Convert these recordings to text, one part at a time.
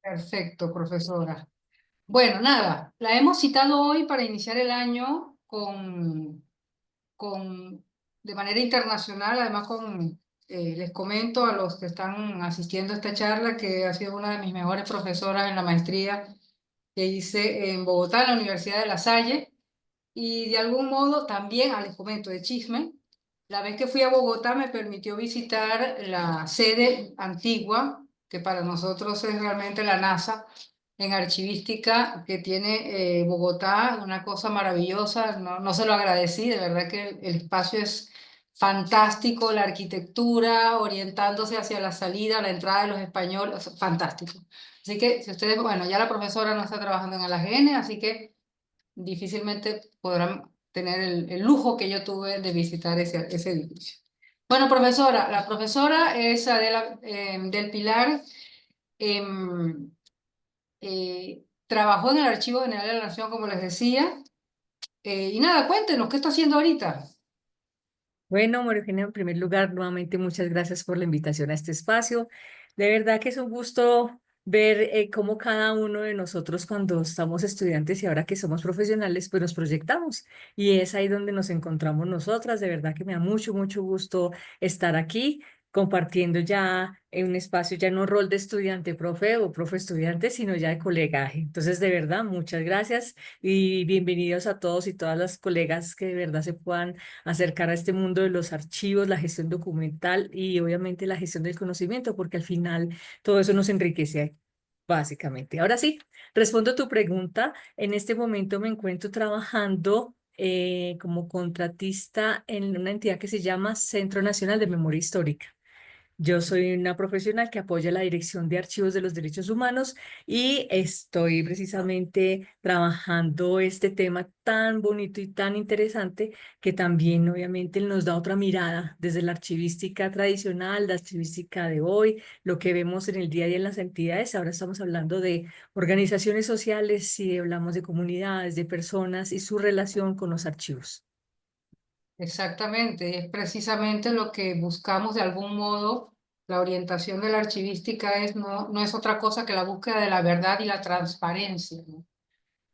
Perfecto, profesora. Bueno, nada, la hemos citado hoy para iniciar el año de manera internacional, además les comento a los que están asistiendo a esta charla que ha sido una de mis mejores profesoras en la maestría que hice en Bogotá, en la Universidad de La Salle, y de algún modo también, les comento de chisme, la vez que fui a Bogotá me permitió visitar la sede antigua, que para nosotros es realmente la NASA, en archivística que tiene Bogotá, una cosa maravillosa, no se lo agradecí, de verdad que el espacio es fantástico, la arquitectura orientándose hacia la salida, la entrada de los españoles, fantástico. Así que si ustedes, bueno, ya la profesora no está trabajando en ALAGN, así que difícilmente podrán tener el lujo que yo tuve de visitar ese edificio. Bueno, profesora, la profesora es Adela del Pilar. em, Trabajó en el Archivo General de la Nación, como les decía. Y nada, cuéntenos, ¿qué está haciendo ahorita? Bueno, María Eugenia, en primer lugar, nuevamente muchas gracias por la invitación a este espacio. De verdad que es un gusto ver cómo cada uno de nosotros cuando estamos estudiantes y ahora que somos profesionales, pues nos proyectamos. Y es ahí donde nos encontramos nosotras. De verdad que me da mucho, mucho gusto estar aquí compartiendo ya en un espacio, ya no rol de estudiante profe o profe estudiante, sino ya de colegaje. Entonces, de verdad, muchas gracias y bienvenidos a todos y todas las colegas que de verdad se puedan acercar a este mundo de los archivos, la gestión documental y obviamente la gestión del conocimiento, porque al final todo eso nos enriquece básicamente. Ahora sí, respondo a tu pregunta. En este momento me encuentro trabajando como contratista en una entidad que se llama Centro Nacional de Memoria Histórica. Yo soy una profesional que apoya la Dirección de Archivos de los Derechos Humanos y estoy precisamente trabajando este tema tan bonito y tan interesante que también obviamente nos da otra mirada desde la archivística tradicional, la archivística de hoy, lo que vemos en el día a día en las entidades. Ahora estamos hablando de organizaciones sociales y hablamos de comunidades, de personas y su relación con los archivos. Exactamente, es precisamente lo que buscamos de algún modo. La orientación de la archivística no es otra cosa que la búsqueda de la verdad y la transparencia, ¿no?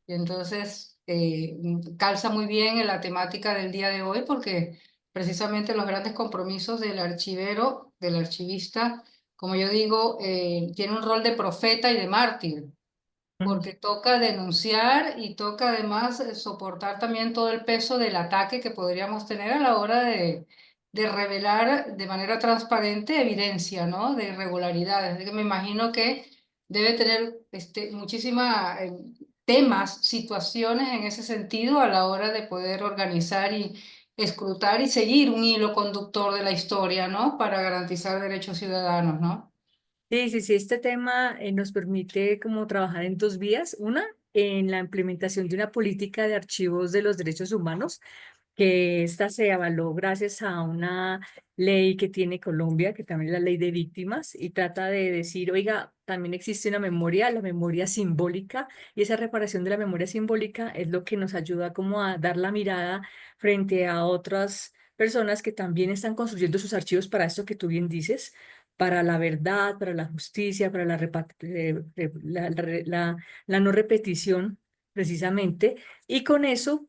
Y entonces calza muy bien en la temática del día de hoy porque precisamente los grandes compromisos del archivero, del archivista, como yo digo, tiene un rol de profeta y de mártir, porque toca denunciar y toca además soportar también todo el peso del ataque que podríamos tener a la hora de revelar de manera transparente evidencia, ¿no? De irregularidades. Así que me imagino que debe tener muchísimas temas, situaciones en ese sentido a la hora de poder organizar y escrutar y seguir un hilo conductor de la historia, ¿no? Para garantizar derechos ciudadanos, ¿no? Sí, sí, sí, este tema nos permite como trabajar en dos vías. Una, en la implementación de una política de archivos de los derechos humanos, que esta se avaló gracias a una ley que tiene Colombia, que también es la ley de víctimas, y trata de decir, oiga, también existe una memoria, la memoria simbólica, y esa reparación de la memoria simbólica es lo que nos ayuda como a dar la mirada frente a otras personas que también están construyendo sus archivos para esto que tú bien dices, para la verdad, para la justicia, para la no repetición, precisamente, y con eso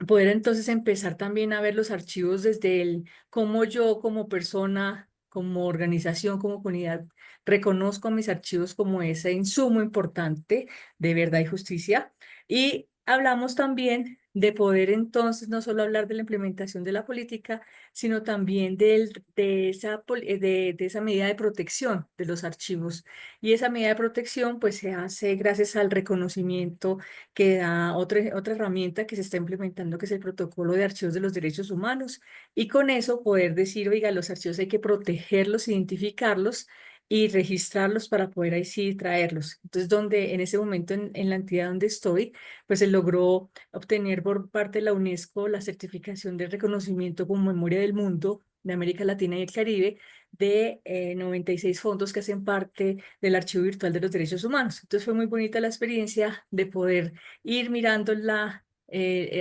poder entonces empezar también a ver los archivos desde el cómo yo como persona, como organización, como comunidad, reconozco a mis archivos como ese insumo importante de verdad y justicia. Y hablamos también de poder entonces no solo hablar de la implementación de la política, sino también de esa medida de protección de los archivos. Y esa medida de protección pues se hace gracias al reconocimiento que da otra herramienta que se está implementando, que es el protocolo de archivos de los derechos humanos. Y con eso poder decir, oiga, los archivos hay que protegerlos, identificarlos y registrarlos para poder ahí sí traerlos. Entonces, donde en ese momento en la entidad donde estoy, pues se logró obtener por parte de la UNESCO la certificación de reconocimiento como Memoria del Mundo de América Latina y el Caribe de 96 fondos que hacen parte del Archivo Virtual de los Derechos Humanos. Entonces fue muy bonita la experiencia de poder ir mirando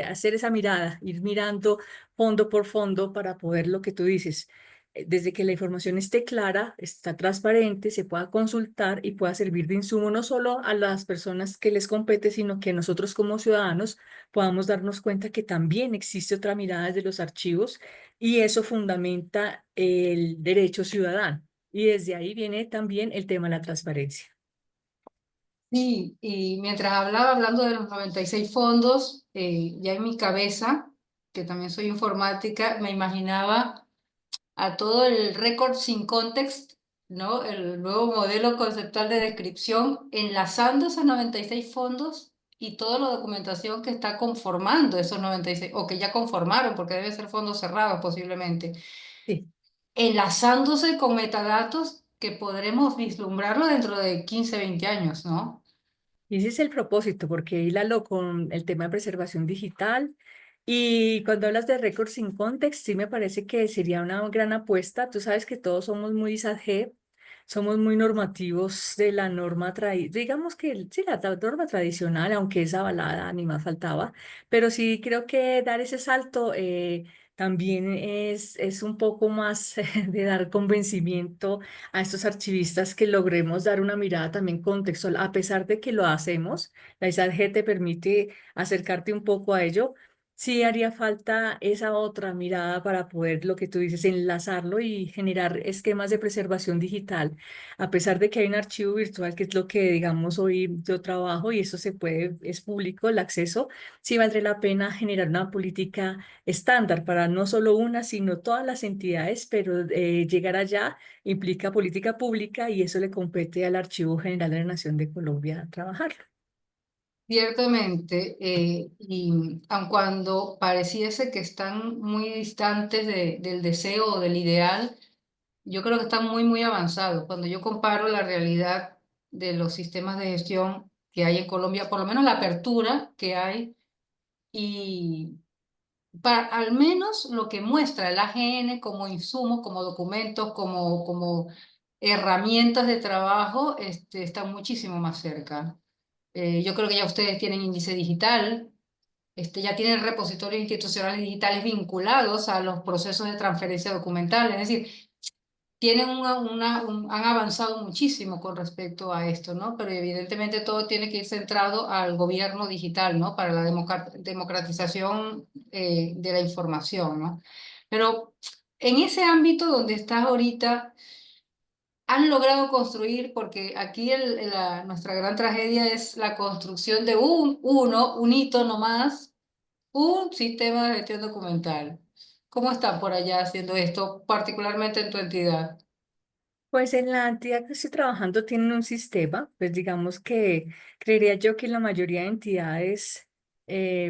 hacer esa mirada, ir mirando fondo por fondo para poder lo que tú dices. desde que la información esté clara, está transparente, se pueda consultar y pueda servir de insumo no solo a las personas que les compete, sino que nosotros como ciudadanos podamos darnos cuenta que también existe otra mirada desde los archivos y eso fundamenta el derecho ciudadano. Y desde ahí viene también el tema de la transparencia. Sí, y mientras hablaba, hablando de los 96 fondos, ya en mi cabeza, que también soy informática, me imaginaba a todo el récord sin context, ¿no? El nuevo modelo conceptual de descripción, enlazando esos 96 fondos y toda la documentación que está conformando esos 96, o que ya conformaron, porque deben ser fondos cerrados posiblemente, Sí. enlazándose con metadatos que podremos vislumbrarlo dentro de 15, 20 años, ¿no? Y ese es el propósito, porque hílalo con el tema de preservación digital. Y cuando hablas de récords sin context, sí me parece que sería una gran apuesta. Tú sabes que todos somos muy ISAG, somos muy normativos de la norma, digamos que sí, la norma tradicional, aunque es avalada, ni más faltaba, pero sí creo que dar ese salto también es un poco más de dar convencimiento a estos archivistas que logremos dar una mirada también contextual, a pesar de que lo hacemos, la ISAG te permite acercarte un poco a ello. Sí haría falta esa otra mirada para poder, lo que tú dices, enlazarlo y generar esquemas de preservación digital. A pesar de que hay un archivo virtual, que es lo que, digamos, hoy yo trabajo y eso se puede, es público el acceso, sí valdría la pena generar una política estándar para no solo una, sino todas las entidades, pero llegar allá implica política pública y eso le compete al Archivo General de la Nación de Colombia trabajar. Ciertamente, y aun cuando pareciese que están muy distantes del deseo o del ideal, yo creo que están muy, muy avanzados. Cuando yo comparo la realidad de los sistemas de gestión que hay en Colombia, por lo menos la apertura que hay, y al menos lo que muestra el AGN como insumos, como documentos, como herramientas de trabajo, está muchísimo más cerca. Yo creo que ya ustedes tienen índice digital, ya tienen repositorios institucionales digitales vinculados a los procesos de transferencia documental, es decir, tienen han avanzado muchísimo con respecto a esto, ¿no? Pero evidentemente todo tiene que ir centrado al gobierno digital, ¿no? Para la democratización de la información, ¿no? Pero en ese ámbito donde estás ahorita, han logrado construir, porque aquí nuestra gran tragedia es la construcción de un hito nomás, un sistema de gestión documental. ¿Cómo están por allá haciendo esto, particularmente en tu entidad? Pues en la entidad que estoy trabajando tienen un sistema, pues digamos que creería yo que la mayoría de entidades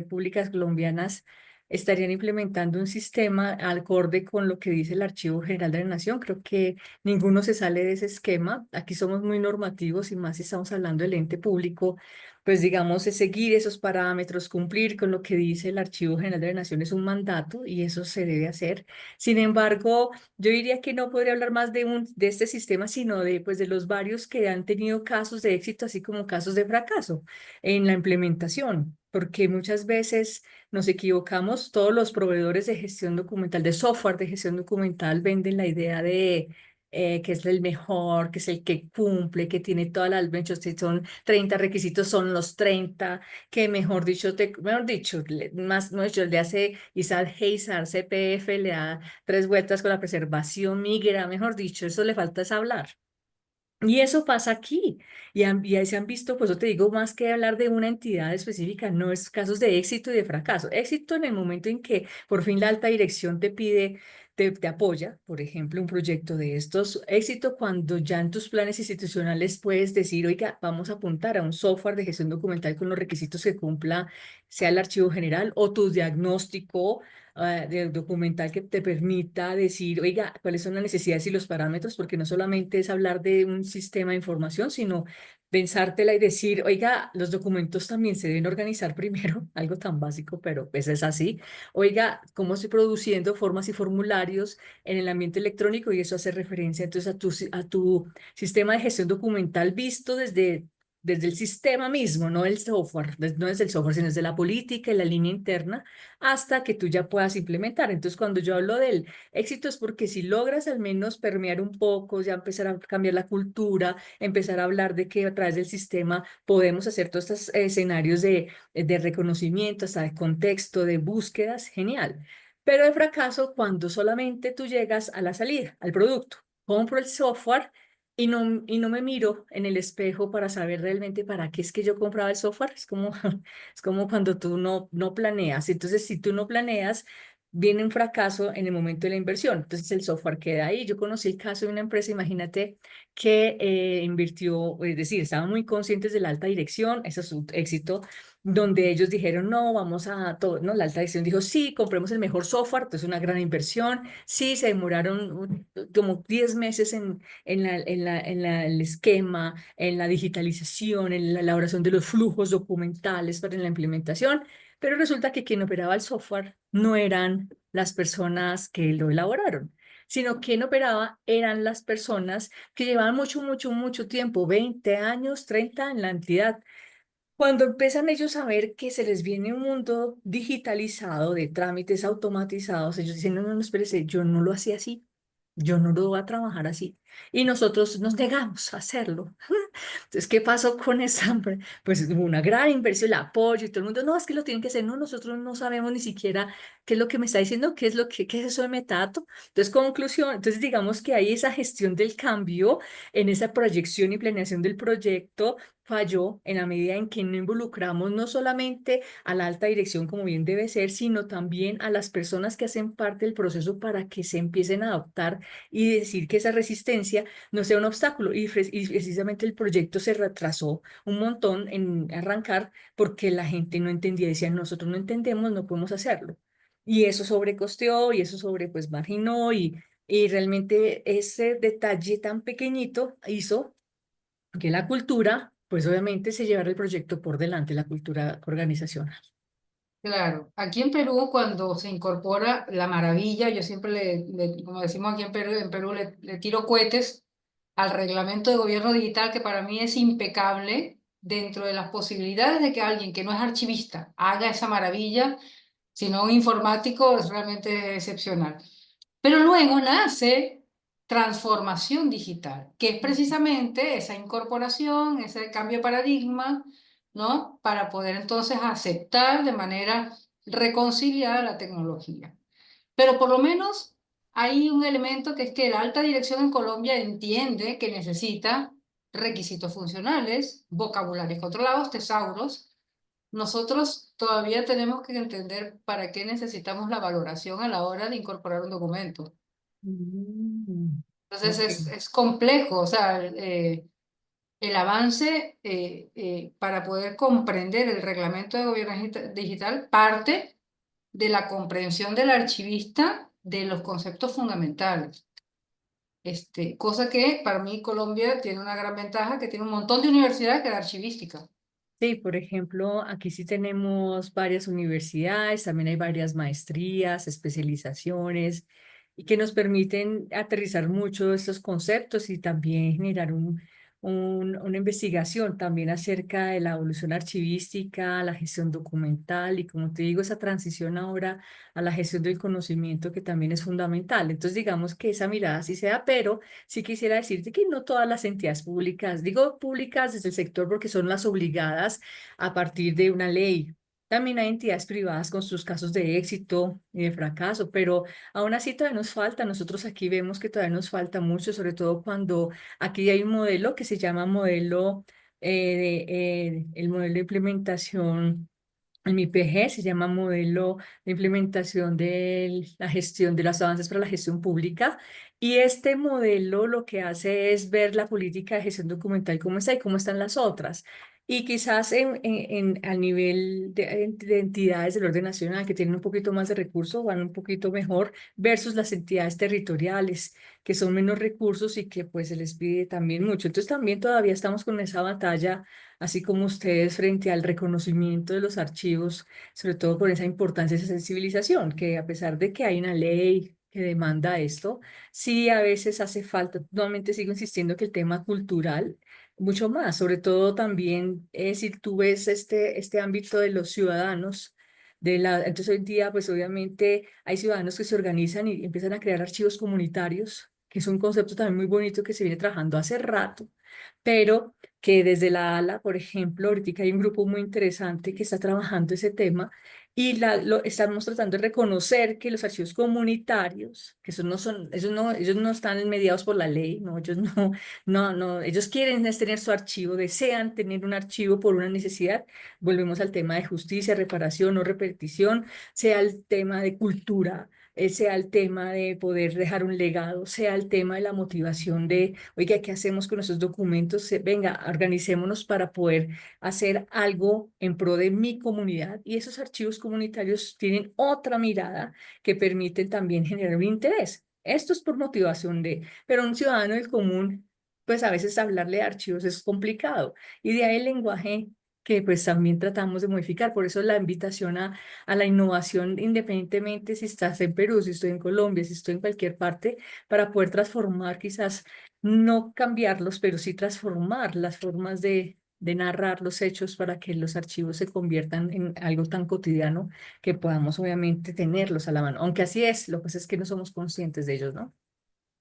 públicas colombianas estarían implementando un sistema acorde con lo que dice el Archivo General de la Nación. Creo que ninguno se sale de ese esquema. Aquí somos muy normativos y más si estamos hablando del ente público, pues digamos es seguir esos parámetros, cumplir con lo que dice el Archivo General de la Nación es un mandato y eso se debe hacer. Sin embargo, yo diría que no podría hablar más de este sistema, sino de, pues, de los varios que han tenido casos de éxito, así como casos de fracaso en la implementación, porque muchas veces nos equivocamos. Todos los proveedores de gestión documental, de software de gestión documental, venden la idea de que es el mejor, que es el que cumple, que tiene todas las benchos, si son 30 requisitos, son los 30 que mejor dicho, mejor dicho, más no hecho, le hace Isaac Heizar, CPF, le da tres vueltas con la preservación, migra, mejor dicho, eso le falta es hablar. Y eso pasa aquí. Y ahí se han visto, pues yo te digo, más que hablar de una entidad específica, no es casos de éxito y de fracaso. Éxito en el momento en que por fin la alta dirección te pide, te apoya, por ejemplo, un proyecto de estos. Éxito cuando ya en tus planes institucionales puedes decir, oiga, vamos a apuntar a un software de gestión documental con los requisitos que cumpla, sea el archivo general o tu diagnóstico de documental que te permita decir, oiga, cuáles son las necesidades y los parámetros, porque no solamente es hablar de un sistema de información, sino pensártela y decir, oiga, los documentos también se deben organizar primero, algo tan básico, pero pues es así. Oiga, cómo estoy produciendo formas y formularios en el ambiente electrónico y eso hace referencia entonces a tu sistema de gestión documental visto desde desde el sistema mismo, no el software, no desde el software, sino desde la política y la línea interna, hasta que tú ya puedas implementar. Entonces, cuando yo hablo del éxito es porque si logras al menos permear un poco, ya empezar a cambiar la cultura, empezar a hablar de que a través del sistema podemos hacer todos estos escenarios de reconocimiento, hasta de contexto, de búsquedas, genial. Pero el fracaso cuando solamente tú llegas a la salida, al producto. Compro el software y no me miro en el espejo para saber realmente para qué es que yo compraba el software. Es como, es como cuando tú no planeas. Entonces, si tú no planeas, viene un fracaso en el momento de la inversión. Entonces, el software queda ahí. Yo conocí el caso de una empresa, imagínate, que invirtió, es decir, estaban muy conscientes de la alta dirección, ese es su éxito, donde ellos dijeron, no, vamos a todo, ¿no? La alta dirección dijo, sí, compremos el mejor software, entonces una gran inversión. Sí, se demoraron como 10 meses el esquema, en la digitalización, en la elaboración de los flujos documentales para la implementación, pero resulta que quien operaba el software no eran las personas que lo elaboraron, sino quien operaba eran las personas que llevaban mucho tiempo, 20 años, 30 en la entidad. Cuando empiezan ellos a ver que se les viene un mundo digitalizado de trámites automatizados, ellos dicen, no, no, no, espérese, yo no lo hacía así, yo no lo voy a trabajar así. Y nosotros nos negamos a hacerlo. Entonces, ¿qué pasó con esa? Pues hubo una gran inversión, el apoyo y todo el mundo, no, es que lo tienen que hacer, no, nosotros no sabemos ni siquiera qué es lo que me está diciendo, qué es qué es eso de Metato. Entonces, conclusión, entonces digamos que hay esa gestión del cambio en esa proyección y planeación del proyecto falló en la medida en que no involucramos no solamente a la alta dirección como bien debe ser, sino también a las personas que hacen parte del proceso para que se empiecen a adoptar y decir que esa resistencia no sea un obstáculo. Y precisamente el proyecto se retrasó un montón en arrancar porque la gente no entendía, decían, nosotros no entendemos, no podemos hacerlo. Y eso sobrecosteó y eso pues marginó y realmente ese detalle tan pequeñito hizo que la cultura, pues obviamente se llevara el proyecto por delante, la cultura organizacional. Claro, aquí en Perú cuando se incorpora la maravilla, yo siempre como decimos aquí en Perú le tiro cohetes al reglamento de gobierno digital que para mí es impecable dentro de las posibilidades de que alguien que no es archivista haga esa maravilla, sino un informático es realmente excepcional. Pero luego nace transformación digital, que es precisamente esa incorporación, ese cambio de paradigma, ¿no? Para poder entonces aceptar de manera reconciliada la tecnología. Pero por lo menos hay un elemento que es que la alta dirección en Colombia entiende que necesita requisitos funcionales, vocabularios controlados, tesauros. Nosotros todavía tenemos que entender para qué necesitamos la valoración a la hora de incorporar un documento. Mm, Entonces ok. es complejo, o sea, el avance para poder comprender el reglamento de gobierno digital parte de la comprensión del archivista de los conceptos fundamentales. Cosa que para mí Colombia tiene una gran ventaja, que tiene un montón de universidades que da archivística. Sí, por ejemplo, aquí sí tenemos varias universidades, también hay varias maestrías, especializaciones, y que nos permiten aterrizar mucho estos conceptos y también generar una investigación también acerca de la evolución archivística, la gestión documental y, como te digo, esa transición ahora a la gestión del conocimiento que también es fundamental. Entonces, digamos que esa mirada sí se da, pero sí quisiera decirte que no todas las entidades públicas, digo públicas desde el sector porque son las obligadas a partir de una ley. También hay entidades privadas con sus casos de éxito y de fracaso, pero aún así todavía nos falta. Nosotros aquí vemos que todavía nos falta mucho, sobre todo cuando aquí hay un modelo que se llama modelo, el modelo de implementación. En mi PG se llama Modelo de Implementación de la Gestión de los Avances para la Gestión Pública. Y este modelo lo que hace es ver la política de gestión documental, cómo está y cómo están las otras. Y quizás a nivel de entidades del orden nacional que tienen un poquito más de recursos, van un poquito mejor versus las entidades territoriales que son menos recursos y que pues se les pide también mucho. Entonces también todavía estamos con esa batalla así como ustedes frente al reconocimiento de los archivos, sobre todo con esa importancia de esa sensibilización, que a pesar de que hay una ley que demanda esto, sí a veces hace falta, nuevamente sigo insistiendo que el tema cultural mucho más, sobre todo también si tú ves este ámbito de los ciudadanos, entonces hoy en día pues obviamente hay ciudadanos que se organizan y empiezan a crear archivos comunitarios, que es un concepto también muy bonito que se viene trabajando hace rato, pero que desde la ALA, por ejemplo, ahorita hay un grupo muy interesante que está trabajando ese tema y estamos tratando de reconocer que los archivos comunitarios, que esos no son, ellos no están mediados por la ley, no, ellos no, ellos quieren es tener su archivo, desean tener un archivo por una necesidad. Volvemos al tema de justicia, reparación o repetición, sea el tema de cultura, sea el tema de poder dejar un legado, sea el tema de la motivación de, oiga, ¿qué hacemos con esos documentos? Venga, organicémonos para poder hacer algo en pro de mi comunidad. Y esos archivos comunitarios tienen otra mirada que permiten también generar un interés. Esto es por motivación de, pero un ciudadano del común pues a veces hablarle de archivos es complicado. Y de ahí el lenguaje que pues también tratamos de modificar. Por eso la invitación a la innovación, independientemente si estás en Perú, si estoy en Colombia, si estoy en cualquier parte, para poder transformar, quizás no cambiarlos, pero sí transformar las formas de narrar los hechos para que los archivos se conviertan en algo tan cotidiano que podamos obviamente tenerlos a la mano. Aunque así es, lo que pasa es que no somos conscientes de ellos, ¿no?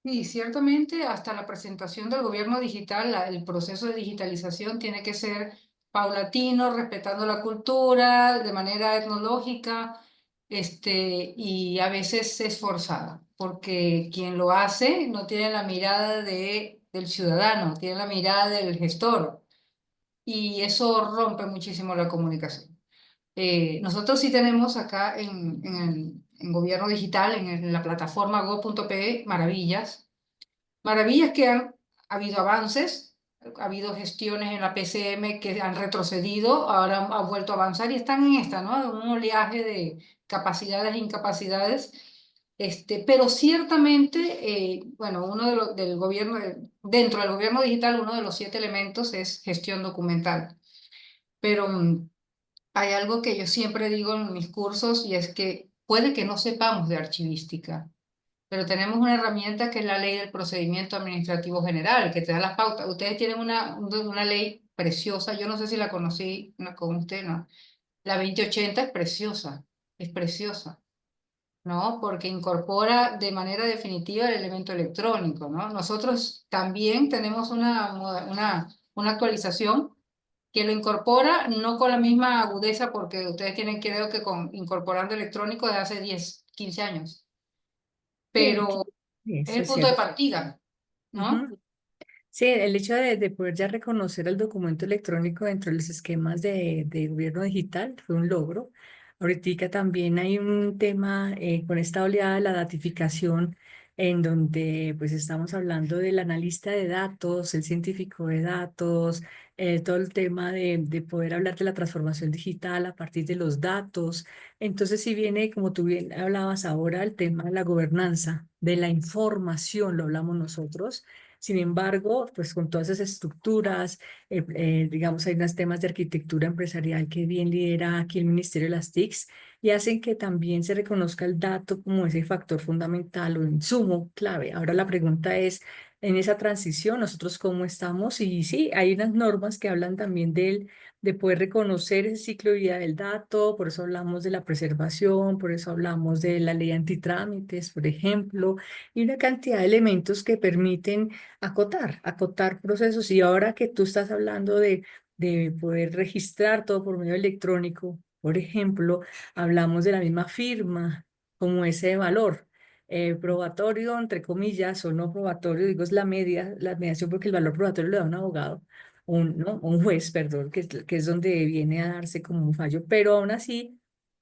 Y ciertamente hasta la presentación del gobierno digital, el proceso de digitalización tiene que ser paulatino, respetando la cultura, de manera etnológica, y a veces es forzada, porque quien lo hace no tiene la mirada del ciudadano, tiene la mirada del gestor, y eso rompe muchísimo la comunicación. Nosotros sí tenemos acá en gobierno digital, en la plataforma go.pe, maravillas. Maravillas que han habido avances, ha habido gestiones en la PCM que han retrocedido, ahora han vuelto a avanzar y están en esta, ¿no? En un oleaje de capacidades e incapacidades. Pero ciertamente, bueno, uno de los del gobierno, dentro del gobierno digital, uno de los 7 elementos es gestión documental. Pero hay algo que yo siempre digo en mis cursos y es que puede que no sepamos de archivística, pero tenemos una herramienta que es la ley del procedimiento administrativo general, que te da las pautas. Ustedes tienen una ley preciosa, yo no sé si la conocí con usted, ¿no? La 2080 es preciosa, ¿no? Porque incorpora de manera definitiva el elemento electrónico, ¿no? Nosotros también tenemos una actualización que lo incorpora, no con la misma agudeza, porque ustedes tienen, creo que, incorporando electrónico desde hace 10 15 años, Sí, pero es eso el es punto de cierto. partida, ¿no? Ujú. Sí, el hecho de poder ya reconocer el documento electrónico dentro de los esquemas de gobierno digital fue un logro. Ahorita también hay un tema con esta oleada de la datificación en donde pues estamos hablando del analista de datos, el científico de datos, todo el tema de poder hablar de la transformación digital a partir de los datos. Entonces, si viene, como tú bien hablabas ahora, el tema de la gobernanza, de la información, lo hablamos nosotros. Sin embargo, pues con todas esas estructuras, digamos, hay unos temas de arquitectura empresarial que bien lidera aquí el Ministerio de las TICs y hacen que también se reconozca el dato como ese factor fundamental o insumo clave. Ahora la pregunta es, en esa transición, ¿nosotros cómo estamos? Y sí, hay unas normas que hablan también de poder reconocer ese ciclo de vida del dato, por eso hablamos de la preservación, por eso hablamos de la ley antitrámites, por ejemplo, y una cantidad de elementos que permiten acotar procesos. Y ahora que tú estás hablando de poder registrar todo por medio electrónico, por ejemplo, hablamos de la misma firma como ese valor. Probatorio, entre comillas, o no probatorio, digo, es la mediación porque el valor probatorio le da un abogado, ¿no? Un juez, perdón, que es donde viene a darse como un fallo, pero aún así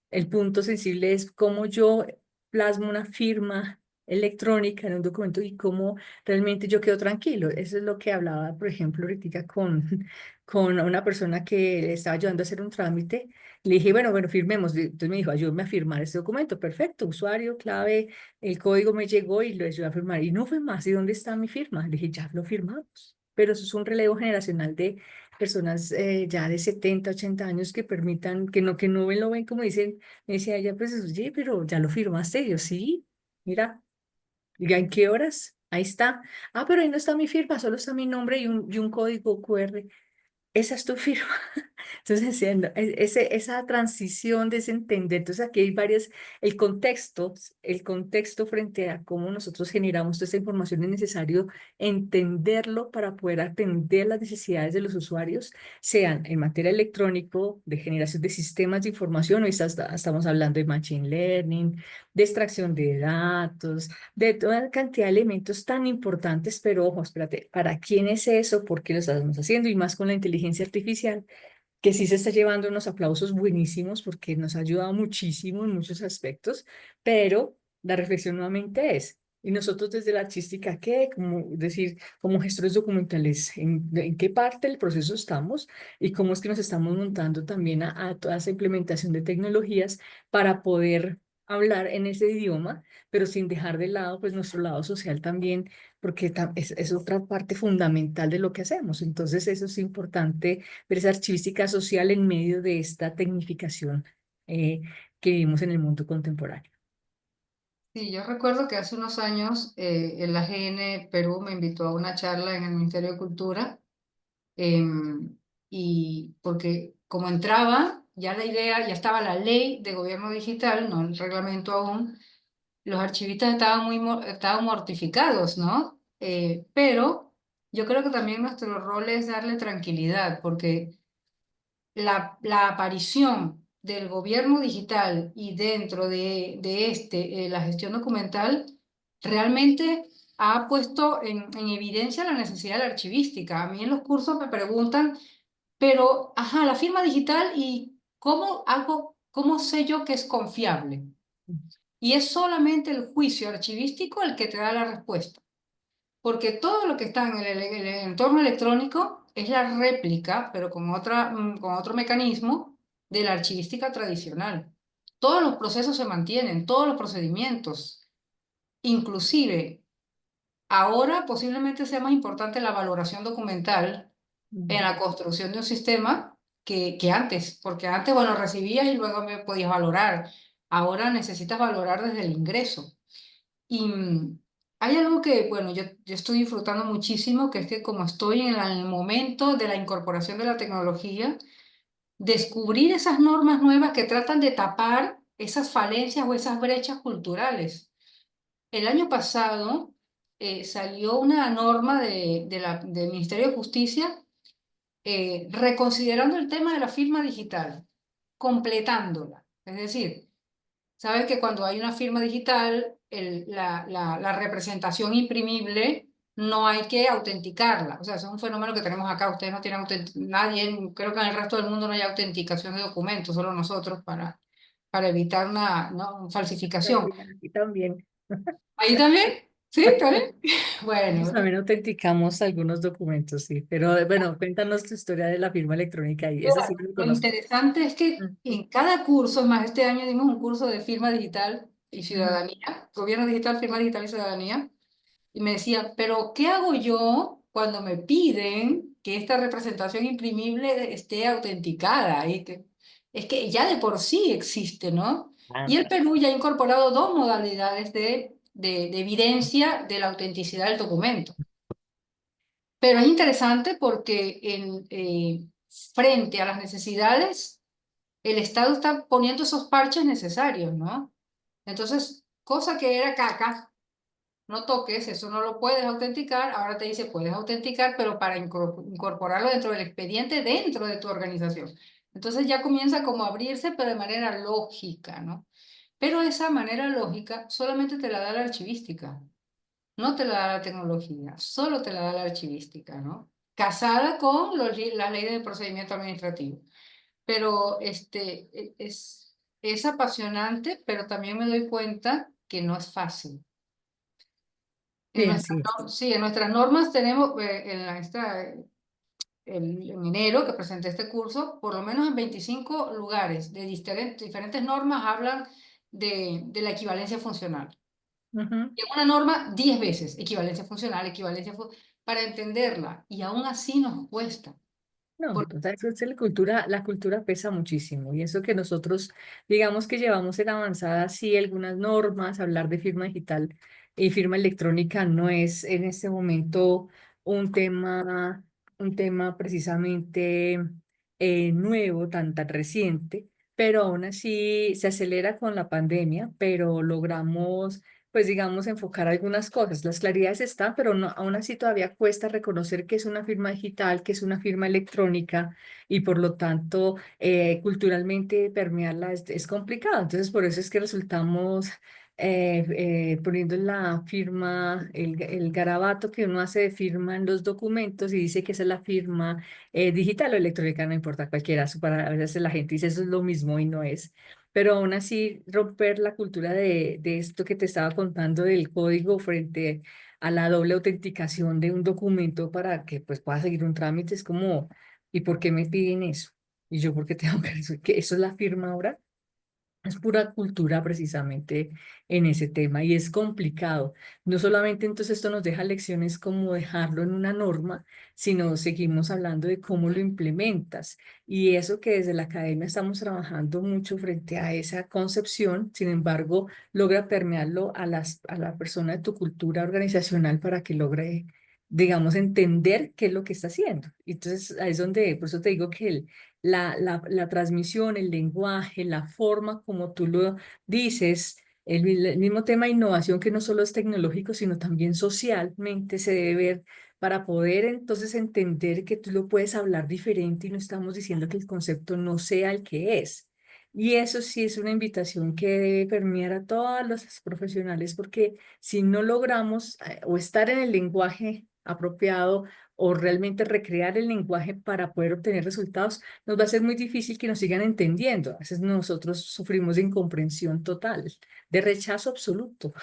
el punto sensible es cómo yo plasmo una firma electrónica en un documento y cómo realmente yo quedo tranquilo. Eso es lo que hablaba, por ejemplo, ahorita con una persona que le estaba ayudando a hacer un trámite. Le dije, bueno, firmemos. Entonces me dijo, ayúdame a firmar este documento. Perfecto, usuario, clave, el código me llegó y lo ayudé a firmar. Y no fue más. ¿Y dónde está mi firma? Le dije, ya lo firmamos. Pero eso es un relevo generacional de personas ya de 70 80 años que permitan, que no lo ven como dicen, me decía ella, pues, oye, pero ya lo firmaste. Y yo, sí, mira, diga, ¿en qué horas? Ahí está. Ah, pero ahí no está mi firma, solo está mi nombre y un código QR. Esa es tu firma. Entonces, haciendo esa transición de ese entender, entonces aquí hay varias, el contexto frente a cómo nosotros generamos toda esta información es necesario entenderlo para poder atender las necesidades de los usuarios, sean en materia electrónico, de generación de sistemas de información, hoy estamos hablando de machine learning, de extracción de datos, de toda cantidad de elementos tan importantes, pero ojo, espérate, ¿para quién es eso? ¿Por qué lo estamos haciendo? Y más con la inteligencia artificial, que sí se está llevando unos aplausos buenísimos porque nos ha ayudado muchísimo en muchos aspectos, pero la reflexión nuevamente es, ¿y nosotros desde la artística qué? Como decir, como gestores documentales, en qué parte del proceso estamos y cómo es que nos estamos montando también a toda esa implementación de tecnologías para poder hablar en ese idioma, pero sin dejar de lado pues nuestro lado social también, porque es otra parte fundamental de lo que hacemos. Entonces eso es importante, ver esa archivística social en medio de esta tecnificación eh, que vivimos en el mundo contemporáneo. Sí, yo recuerdo que hace unos años el AGN Perú me invitó a una charla en el Ministerio de Cultura, em, y porque como entraba, ya la idea, ya estaba la ley de gobierno digital, no el reglamento aún, los archivistas estaban estaban mortificados, ¿no? Pero yo creo que también nuestro rol es darle tranquilidad, porque la aparición del gobierno digital y dentro de la gestión documental, realmente ha puesto en evidencia la necesidad de la archivística. A mí en los cursos me preguntan, pero, ajá, la firma digital y ¿cómo hago, cómo sé yo que es confiable? Y es solamente el juicio archivístico el que te da la respuesta, porque todo lo que está en el entorno electrónico es la réplica, pero con otro mecanismo de la archivística tradicional. Todos los procesos se mantienen, todos los procedimientos, inclusive ahora posiblemente sea más importante la valoración documental en Mm. la construcción de un sistema que antes, porque antes, bueno, recibías y luego me podías valorar. Ahora necesitas valorar desde el ingreso. Y hay algo que, bueno, yo estoy disfrutando muchísimo, que es que como estoy en el momento de la incorporación de la tecnología, descubrir esas normas nuevas que tratan de tapar esas falencias o esas brechas culturales. El año pasado salió una norma del Ministerio de Justicia reconsiderando el tema de la firma digital, completándola. Es decir, sabes que cuando hay una firma digital, la representación imprimible no hay que autenticarla. O sea, eso es un fenómeno que tenemos acá. Ustedes no tienen nadie, creo que en el resto del mundo no hay autenticación de documentos, solo nosotros para evitar una, ¿no? falsificación. Aquí también. ¿Ahí también? ¿Sí? ¿También? Nosotros Bueno, también autenticamos algunos documentos, sí, pero bueno, cuéntanos tu historia de la firma electrónica y esa bueno, sí que lo lo conozco. interesante es que Mm, en cada curso, más este año dimos un curso de firma digital y ujú. ciudadanía, gobierno digital, firma digital y ciudadanía. Y me decía, pero ¿qué hago yo cuando me piden que esta representación imprimible esté autenticada? Es que ya de por sí existe, ¿no? Y el Perú ya ha incorporado dos modalidades de evidencia de la autenticidad del documento. Pero es interesante porque frente a las necesidades, el Estado está poniendo esos parches necesarios, ¿no? Entonces, cosa que era caca, no toques, eso no lo puedes autenticar, ahora te dice puedes autenticar, pero para incorporarlo dentro del expediente, dentro de tu organización. Entonces ya comienza como a abrirse, pero de manera lógica, ¿no? Pero esa manera lógica solamente te la da la archivística, no te la da la tecnología, solo te la da la archivística, ¿no? Casada con las leyes de procedimiento administrativo. Pero es apasionante, pero también me doy cuenta que no es fácil. Sí, así es. Sí, en nuestras normas tenemos, en enero que presenté este curso, por lo menos en 25 lugares de diferentes normas hablan de la equivalencia funcional. Ujú. Y en una norma 10 veces, equivalencia funcional, para entenderla. Y aún así nos cuesta. No, total, eso es la cultura pesa muchísimo y eso que nosotros, digamos que llevamos en avanzada, sí, algunas normas, hablar de firma digital y firma electrónica no es en este momento un tema, un tema precisamente nuevo, tan reciente, pero aún así se acelera con la pandemia, pero logramos pues digamos, enfocar algunas cosas. Las claridades están, pero no, aún así todavía cuesta reconocer que es una firma digital, que es una firma electrónica y por lo tanto culturalmente permearla es complicado. Entonces, por eso es que resultamos poniendo la firma, el garabato que uno hace de firma en los documentos y dice que esa es la firma digital o electrónica, no importa cualquiera. Para, a veces la gente dice eso es lo mismo y no es, pero aún así romper la cultura de esto que te estaba contando del código frente a la doble autenticación de un documento para que pues pueda seguir un trámite es como, ¿y por qué me piden eso? Y yo, ¿por qué tengo que eso? ¿Que eso es la firma ahora? Es pura cultura precisamente en ese tema y es complicado. No solamente entonces esto nos deja lecciones como dejarlo en una norma, sino seguimos hablando de cómo lo implementas. Y eso que desde la academia estamos trabajando mucho frente a esa concepción, sin embargo, logra permearlo a la persona de tu cultura organizacional para que logre, digamos, entender qué es lo que está haciendo. Y entonces ahí es donde, por eso te digo que la transmisión, el lenguaje, la forma como tú lo dices, el mismo tema de innovación que no solo es tecnológico, sino también socialmente se debe ver para poder entonces entender que tú lo puedes hablar diferente y no estamos diciendo que el concepto no sea el que es. Y eso sí es una invitación que debe permear a todos los profesionales, porque si no logramos o estar en el lenguaje apropiado o realmente recrear el lenguaje para poder obtener resultados, nos va a ser muy difícil que nos sigan entendiendo. A veces nosotros sufrimos de incomprensión total, de rechazo absoluto,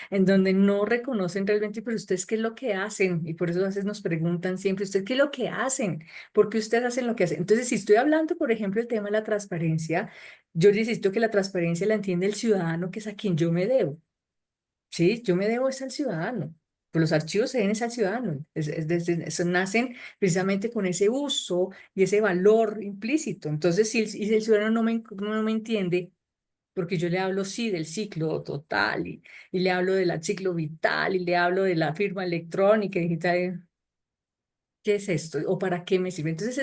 en donde no reconocen realmente, pero ustedes qué es lo que hacen. Y por eso a veces nos preguntan siempre, ¿ustedes qué es lo que hacen? ¿Por qué ustedes hacen lo que hacen? Entonces, si estoy hablando, por ejemplo, el tema de la transparencia, yo necesito que la transparencia la entienda el ciudadano, que es a quien yo me debo. Sí, yo me debo es al ciudadano. Pues los archivos se deben es al ciudadano. Nacen precisamente con ese uso y ese valor implícito. Entonces, si el ciudadano no me entiende, porque yo le hablo, sí, del ciclo total y le hablo del ciclo vital y le hablo de la firma electrónica y digital, ¿qué es esto? ¿O para qué me sirve? Entonces,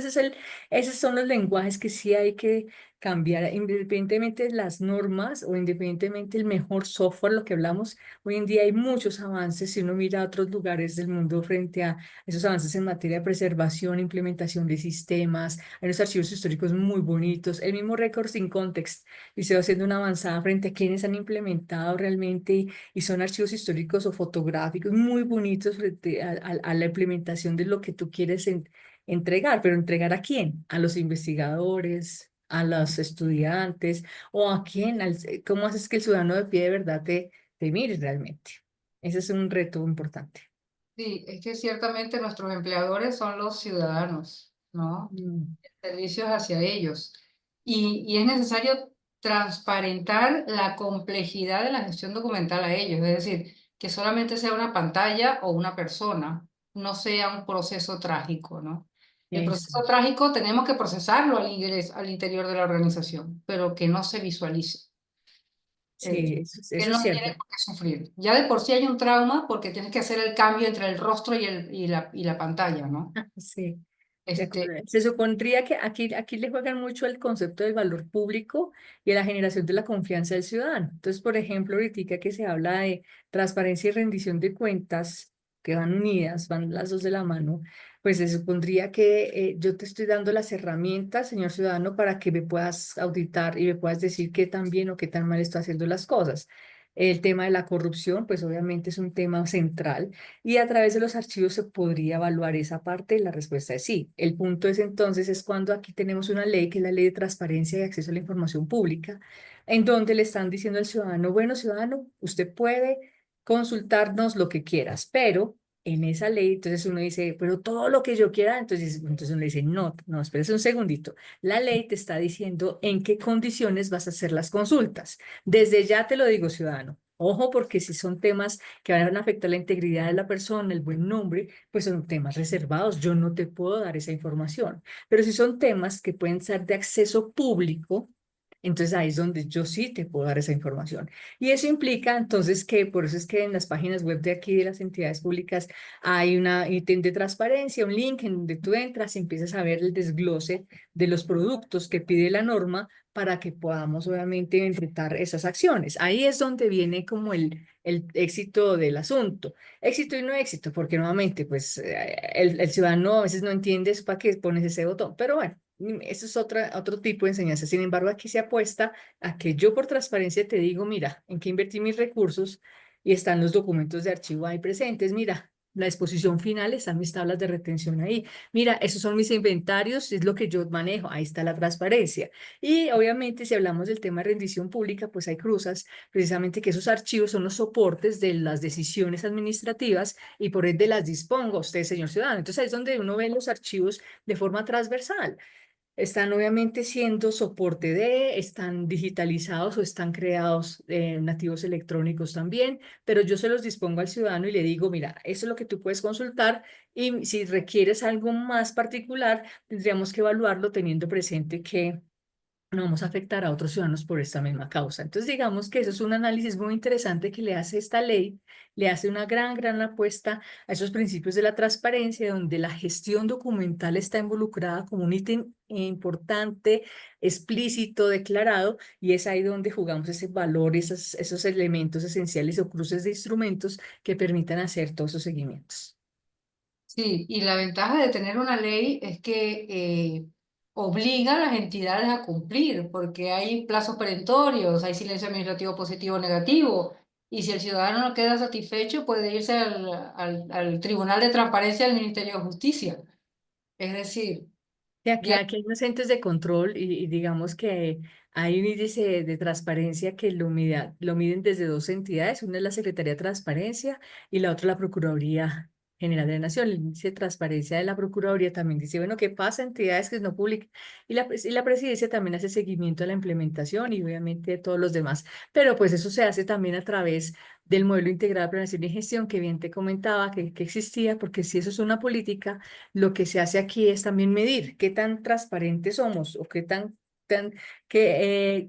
esos son los lenguajes que sí hay que cambiar, independientemente de las normas o independientemente del mejor software, lo que hablamos. Hoy en día hay muchos avances, si uno mira a otros lugares del mundo frente a esos avances en materia de preservación, implementación de sistemas, hay unos archivos históricos muy bonitos, el mismo Records in Context, y se va haciendo una avanzada frente a quienes han implementado realmente y son archivos históricos o fotográficos muy bonitos frente a la implementación de lo que tú quieres entregar, pero ¿entregar a quién? A los investigadores, a los estudiantes o a quién, ¿cómo haces que el ciudadano de pie de verdad te mire realmente? Ese es un reto importante. Sí, es que ciertamente nuestros empleadores son los ciudadanos, ¿no? Mm, Servicios hacia ellos. Y es necesario transparentar la complejidad de la gestión documental a ellos, es decir, que solamente sea una pantalla o una persona, no sea un proceso trágico, ¿no? El eso, proceso trágico tenemos que procesarlo al interior de la organización, pero que no se visualice. sí, Él eso es no tiene cierto. por qué sufrir. Ya de por sí hay un trauma porque tienes que hacer el cambio entre el rostro y la pantalla, ¿no? Sí. De Este, acuerdo. Se supondría que aquí le juegan mucho el concepto del valor público y a la generación de la confianza del ciudadano. Entonces, por ejemplo, ahorita que se habla de transparencia y rendición de cuentas, que van unidas, van las dos de la mano, pues se supondría que yo te estoy dando las herramientas, señor ciudadano, para que me puedas auditar y me puedas decir qué tan bien o qué tan mal estoy haciendo las cosas. El tema de la corrupción, pues obviamente es un tema central y a través de los archivos se podría evaluar esa parte y la respuesta es sí. El punto es entonces es cuando aquí tenemos una ley que es la Ley de Transparencia y Acceso a la Información Pública, en donde le están diciendo al ciudadano, bueno, ciudadano, usted puede consultarnos lo que quieras, pero en esa ley, entonces uno dice, pero todo lo que yo quiera, entonces uno dice, no, no, espérese un segundito. La ley te está diciendo en qué condiciones vas a hacer las consultas. Desde ya te lo digo, ciudadano. Ojo, porque si son temas que van a afectar la integridad de la persona, el buen nombre, pues son temas reservados. Yo no te puedo dar esa información. Pero si son temas que pueden ser de acceso público, entonces ahí es donde yo sí te puedo dar esa información. Y eso implica entonces que, por eso es que en las páginas web de aquí de las entidades públicas hay una ítem de transparencia, un link en donde tú entras y empiezas a ver el desglose de los productos que pide la norma para que podamos obviamente enfrentar esas acciones. Ahí es donde viene como el éxito del asunto. Éxito y no éxito, porque nuevamente, pues el ciudadano a veces no entiende es para qué pones ese botón, pero bueno. Eso es otro tipo de enseñanza. Sin embargo, aquí se apuesta a que yo por transparencia te digo, mira, en qué invertí mis recursos y están los documentos de archivo ahí presentes. Mira, la exposición final están mis tablas de retención ahí. Mira, esos son mis inventarios, es lo que yo manejo. Ahí está la transparencia. Y obviamente, si hablamos del tema de rendición pública, pues hay cruzas, precisamente que esos archivos son los soportes de las decisiones administrativas y por ende las dispongo a usted, señor ciudadano. Entonces ahí es donde uno ve los archivos de forma transversal. Están obviamente siendo soporte de, están digitalizados o están creados nativos electrónicos también, pero yo se los dispongo al ciudadano y le digo, mira, eso es lo que tú puedes consultar y si requieres algo más particular, tendríamos que evaluarlo teniendo presente que no vamos a afectar a otros ciudadanos por esta misma causa. Entonces, digamos que eso es un análisis muy interesante que le hace esta ley, le hace una gran apuesta a esos principios de la transparencia, donde la gestión documental está involucrada como un ítem importante, explícito, declarado, y es ahí donde jugamos ese valor, esos elementos esenciales o cruces de instrumentos que permitan hacer todos esos seguimientos. Sí, y la ventaja de tener una ley es que obliga a las entidades a cumplir, porque hay plazos perentorios, hay silencio administrativo positivo o negativo, y si el ciudadano no queda satisfecho, puede irse al Tribunal de Transparencia del Ministerio de Justicia. Es decir, Y ya, aquí hay unos entes de control y digamos que hay un índice de transparencia que lo miden desde dos entidades. Una es la Secretaría de Transparencia y la otra la Procuraduría General de la Nación. El índice de transparencia de la Procuraduría también dice, bueno, ¿qué pasa? Entidades que no publican. Y la Presidencia también hace seguimiento a la implementación y obviamente de todos los demás. Pero pues eso se hace también a través del modelo integrado de planeación y gestión que bien te comentaba que existía, porque si eso es una política lo que se hace aquí es también medir qué tan transparentes somos o qué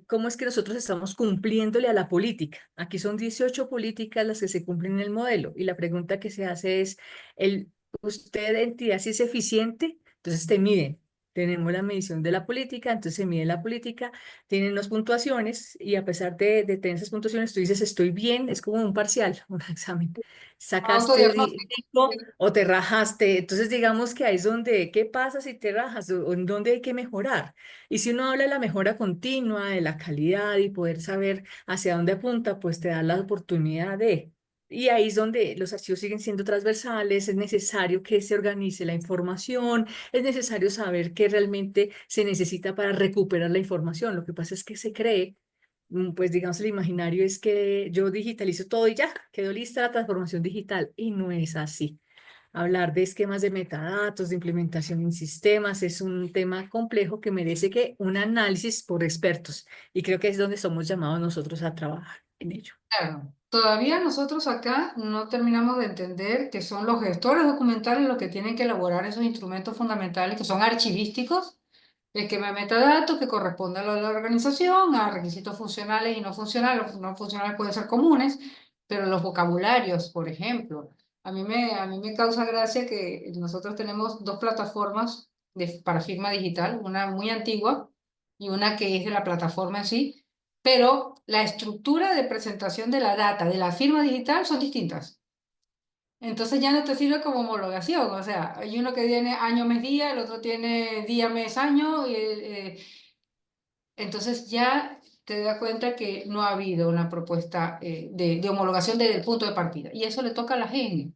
cómo es que nosotros estamos cumpliéndole a la política. Aquí son 18 políticas las que se cumplen en el modelo y la pregunta que se hace es, ¿usted entidad si es eficiente? Entonces te miden. Tenemos la medición de la política, entonces se mide la política, tienen unas puntuaciones y a pesar de tener esas puntuaciones, tú dices, estoy bien, es como un parcial, un examen. Sacaste autodiagnóstico. 5 o te rajaste. Entonces, digamos que ahí es donde, ¿qué pasa si te rajas? O en dónde hay que mejorar. Y si uno habla de la mejora continua, de la calidad y poder saber hacia dónde apunta, pues te da la oportunidad de. Y ahí es donde los archivos siguen siendo transversales, es necesario que se organice la información, es necesario saber qué realmente se necesita para recuperar la información. Lo que pasa es que se cree pues digamos, el imaginario es que yo digitalizo todo y ya, quedó lista la transformación digital y no es así. Hablar de esquemas de metadatos, de implementación en sistemas, es un tema complejo que merece que un análisis por expertos y creo que es donde somos llamados nosotros a trabajar en ello. Claro, todavía nosotros acá no terminamos de entender que son los gestores documentales los que tienen que elaborar esos instrumentos fundamentales que son archivísticos, esquema de metadatos que corresponde a la organización, a requisitos funcionales y no funcionales. Los no funcionales pueden ser comunes, pero los vocabularios, por ejemplo. A mí me causa gracia que nosotros tenemos dos plataformas para firma digital, una muy antigua y una que es de la plataforma en sí, pero la estructura de presentación de la data de la firma digital son distintas. Entonces ya no te sirve como homologación, o sea, hay uno que tiene año, mes, día, el otro tiene día, mes, año, y, entonces ya te das cuenta que no ha habido una propuesta de homologación desde el punto de partida. Y eso le toca a la GN.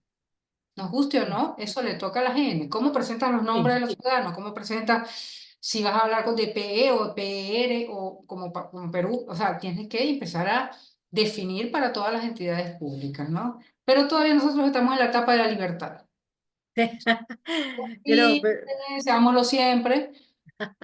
Nos guste o no, eso le toca a la GN. ¿Cómo presentas los nombres de Sí. los ciudadanos? ¿Cómo presentas si vas a hablar con DPE o PR o como Perú? O sea, tienes que empezar a definir para todas las entidades públicas, ¿no? Pero todavía nosotros estamos en la etapa de la libertad. Pero, Y seámoslo siempre,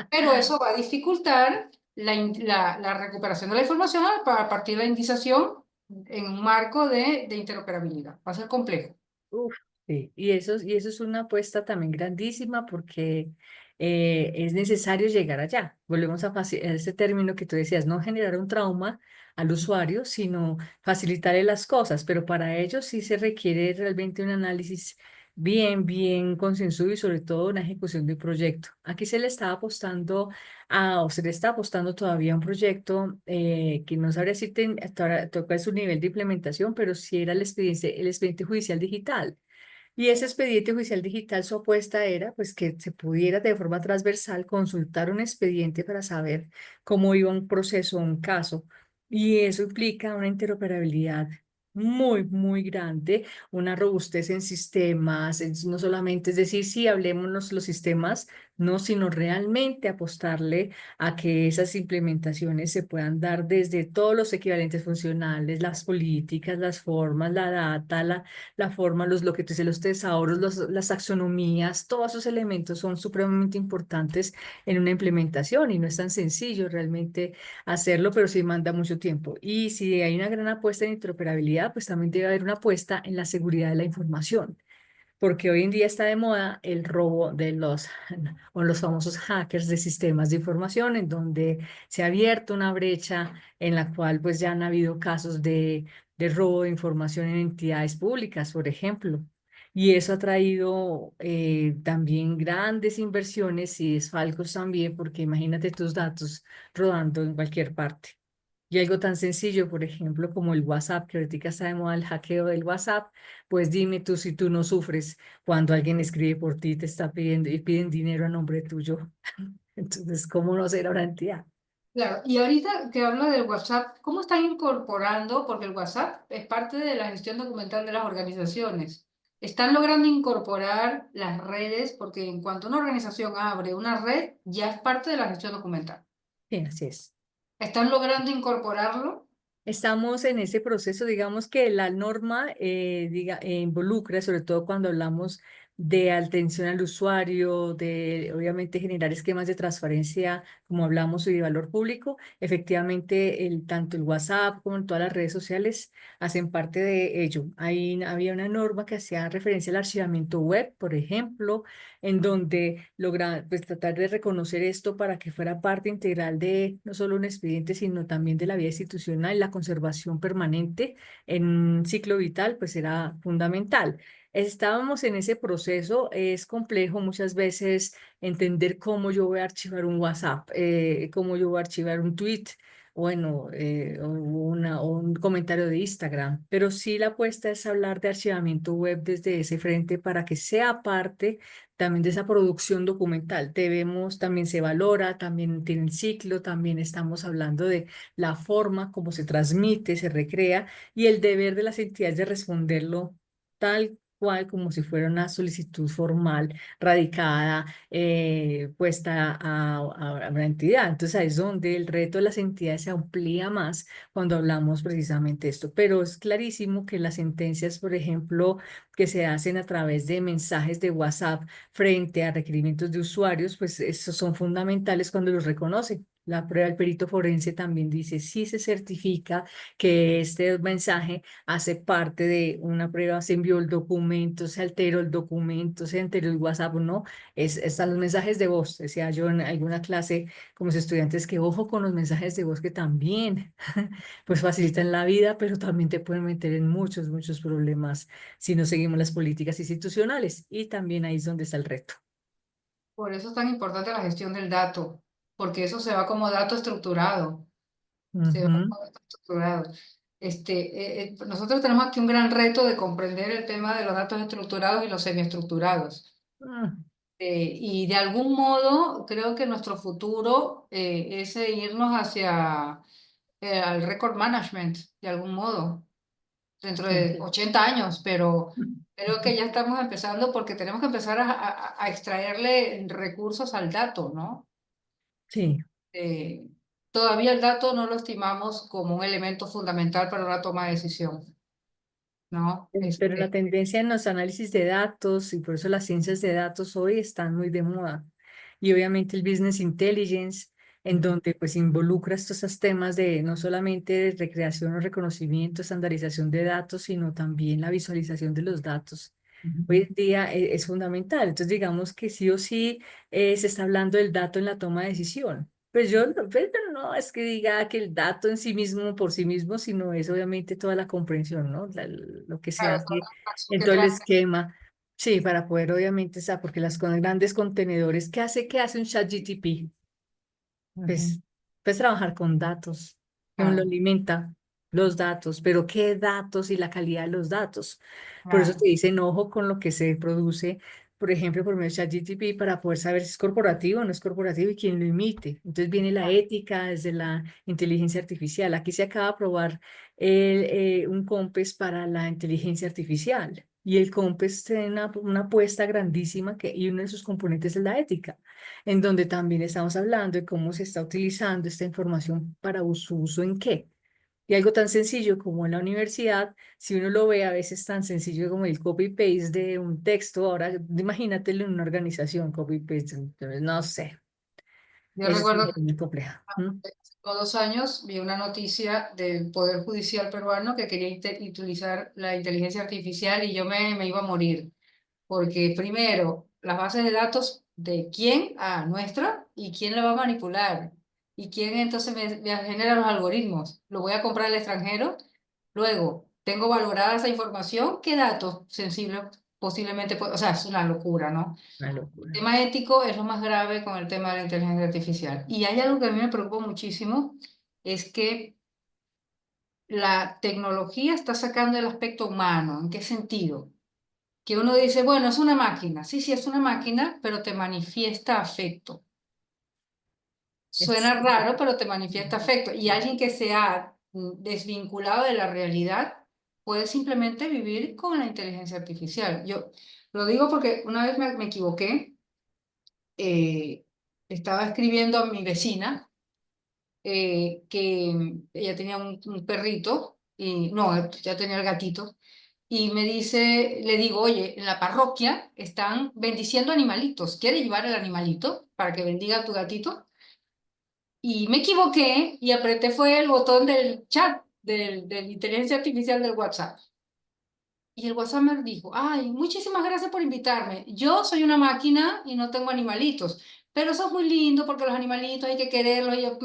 pero eso va a dificultar la recuperación de la información a partir de la indización. en un marco de interoperabilidad. Va a ser complejo. Uf, sí, y eso es una apuesta también grandísima porque es necesario llegar allá. Volvemos a ese término que tú decías, no generar un trauma al usuario, sino facilitarle las cosas, pero para ello sí se requiere realmente un análisis bien concienzudo y sobre todo una ejecución de proyecto. Aquí se le está apostando o se le está apostando todavía a un proyecto que no sabría si toca su nivel de implementación, pero sí era el expediente judicial digital. Y ese expediente judicial digital, su apuesta era pues que se pudiera de forma transversal consultar un expediente para saber cómo iba un proceso, un caso. Y eso implica una interoperabilidad muy grande, una robustez en sistemas, no solamente es decir, sí, hablemos los sistemas, no, sino realmente apostarle a que esas implementaciones se puedan dar desde todos los equivalentes funcionales, las políticas, las formas, la data, la forma, lo que tú dices, los tesauros, las taxonomías, todos esos elementos son supremamente importantes en una implementación y no es tan sencillo realmente hacerlo, pero sí manda mucho tiempo. Y si hay una gran apuesta en interoperabilidad, pues también debe haber una apuesta en la seguridad de la información porque hoy en día está de moda el robo de o los famosos hackers de sistemas de información, en donde se ha abierto una brecha en la cual pues ya han habido casos de robo de información en entidades públicas, por ejemplo. Y eso ha traído también grandes inversiones y desfalcos también, porque imagínate tus datos rodando en cualquier parte. Y algo tan sencillo, por ejemplo, como el WhatsApp, que ahorita está de moda el hackeo del WhatsApp, pues dime tú si tú no sufres cuando alguien escribe por ti, te está pidiendo y piden dinero a nombre tuyo. Entonces, ¿cómo no será una entidad? Claro, y ahorita que hablo del WhatsApp, ¿cómo están incorporando? Porque el WhatsApp es parte de la gestión documental de las organizaciones. ¿Están logrando incorporar las redes? Porque en cuanto una organización abre una red, ya es parte de la gestión documental. Sí, así es. ¿Están logrando incorporarlo? Estamos en ese proceso, digamos que la norma involucra, sobre todo cuando hablamos de atención al usuario, de obviamente generar esquemas de transparencia, como hablamos, y de valor público. Efectivamente, tanto el WhatsApp como en todas las redes sociales hacen parte de ello. Había una norma que hacía referencia al archivamiento web, por ejemplo, en donde logra pues, tratar de reconocer esto para que fuera parte integral de no solo un expediente, sino también de la vida institucional. La conservación permanente en un ciclo vital, pues era fundamental. Estábamos en ese proceso, es complejo muchas veces entender cómo yo voy a archivar un WhatsApp, cómo yo voy a archivar un tweet, bueno, o un comentario de Instagram, pero sí la apuesta es hablar de archivamiento web desde ese frente para que sea parte también de esa producción documental. También se valora, también tiene el ciclo, también estamos hablando de la forma como se transmite, se recrea y el deber de las entidades de responderlo tal cual como si fuera una solicitud formal, radicada, puesta a una entidad. Entonces ahí es donde el reto de las entidades se amplía más cuando hablamos precisamente de esto. Pero es clarísimo que las sentencias, por ejemplo, que se hacen a través de mensajes de WhatsApp, frente a requerimientos de usuarios, pues esos son fundamentales cuando los reconoce. La prueba del perito forense también dice si se certifica que este mensaje hace parte de una prueba, se envió el documento, se alteró el documento, se alteró el WhatsApp, no, están los mensajes de voz. Decía yo en alguna clase con mis estudiantes que ojo con los mensajes de voz que también pues facilitan la vida, pero también te pueden meter en muchos problemas si no seguimos las políticas institucionales. Y también ahí es donde está el reto. Por eso es tan importante la gestión del dato, porque eso se va como dato estructurado. Se va Ujú. como dato estructurado. Nosotros tenemos aquí un gran reto de comprender el tema de los datos estructurados y los semiestructurados. Ah, Y de algún modo creo que nuestro futuro es irnos hacia al record management, de algún modo, dentro sí, de sí. 80 años, pero creo que ya estamos empezando porque tenemos que empezar a extraerle recursos al dato, ¿no? Sí, Eh, Todavía el dato no lo estimamos como un elemento fundamental para una toma de decisión, ¿no? pero la tendencia en los análisis de datos y por eso las ciencias de datos hoy están muy de moda. Y obviamente el business intelligence, en donde pues involucra estos temas de no solamente de recreación o reconocimiento, estandarización de datos, sino también la visualización de los datos. Hoy en día es fundamental. Entonces, digamos que sí o sí se está hablando del dato en la toma de decisión. Pues yo pero no es que diga que el dato en sí mismo, por sí mismo, sino es obviamente toda la comprensión, ¿no? Lo que se Claro, toda hace la información en que todo el trae. esquema. Sí, para poder obviamente, o sea, porque las grandes contenedores, qué hace un chat GTP? Ujú. Pues, pues trabajar con datos, que uno lo Claro, alimenta los datos, pero ¿qué datos y la calidad de los datos? Por eso claro, te dicen ojo con lo que se produce, por ejemplo, por medio de ChatGPT para poder saber si es corporativo o no es corporativo y quién lo emite. Entonces viene la claro. ética desde la inteligencia artificial. Aquí se acaba de aprobar un COMPES para la inteligencia artificial. Y el COMPES tiene una apuesta grandísima y uno de sus componentes es la ética, en donde también estamos hablando de cómo se está utilizando esta información para su uso en qué. Y algo tan sencillo como en la universidad, si uno lo ve a veces tan sencillo como el copy-paste de un texto, ahora imagínatelo en una organización, copy-paste, entonces no sé, Yo eso es recuerdo muy complejo. ¿Mm? hace como 2 años vi una noticia del Poder Judicial peruano que quería utilizar la inteligencia artificial y yo me iba a morir. Porque primero, las bases de datos de quién, nuestra, y quién la va a manipular, y quién entonces me genera los algoritmos. Lo voy a comprar al extranjero. Luego, tengo valorada esa información, qué datos sensibles posiblemente, o sea, es una locura, ¿no? Una El locura. tema ético es lo más grave con el tema de la inteligencia artificial. Y hay algo que a mí me preocupa muchísimo, es que la tecnología está sacando el aspecto humano. ¿En qué sentido? Que uno dice, bueno, es una máquina. Sí, sí, es una máquina, pero te manifiesta afecto. Es- Suena raro, pero te manifiesta afecto. Y alguien que se ha desvinculado de la realidad puede simplemente vivir con la inteligencia artificial. Yo lo digo porque una vez me equivoqué, eh, estaba escribiendo a mi vecina, que ella tenía un perrito, y no, ya tenía el gatito, y me dice, le digo, oye, en la parroquia están bendiciendo animalitos, ¿quieres llevar el animalito para que bendiga a tu gatito? Y me equivoqué y apreté fue el botón del chat, de la inteligencia artificial del WhatsApp. Y el WhatsApp me dijo, ay, muchísimas gracias por invitarme. Yo soy una máquina y no tengo animalitos, pero eso es muy lindo porque los animalitos hay que quererlos. Y yo,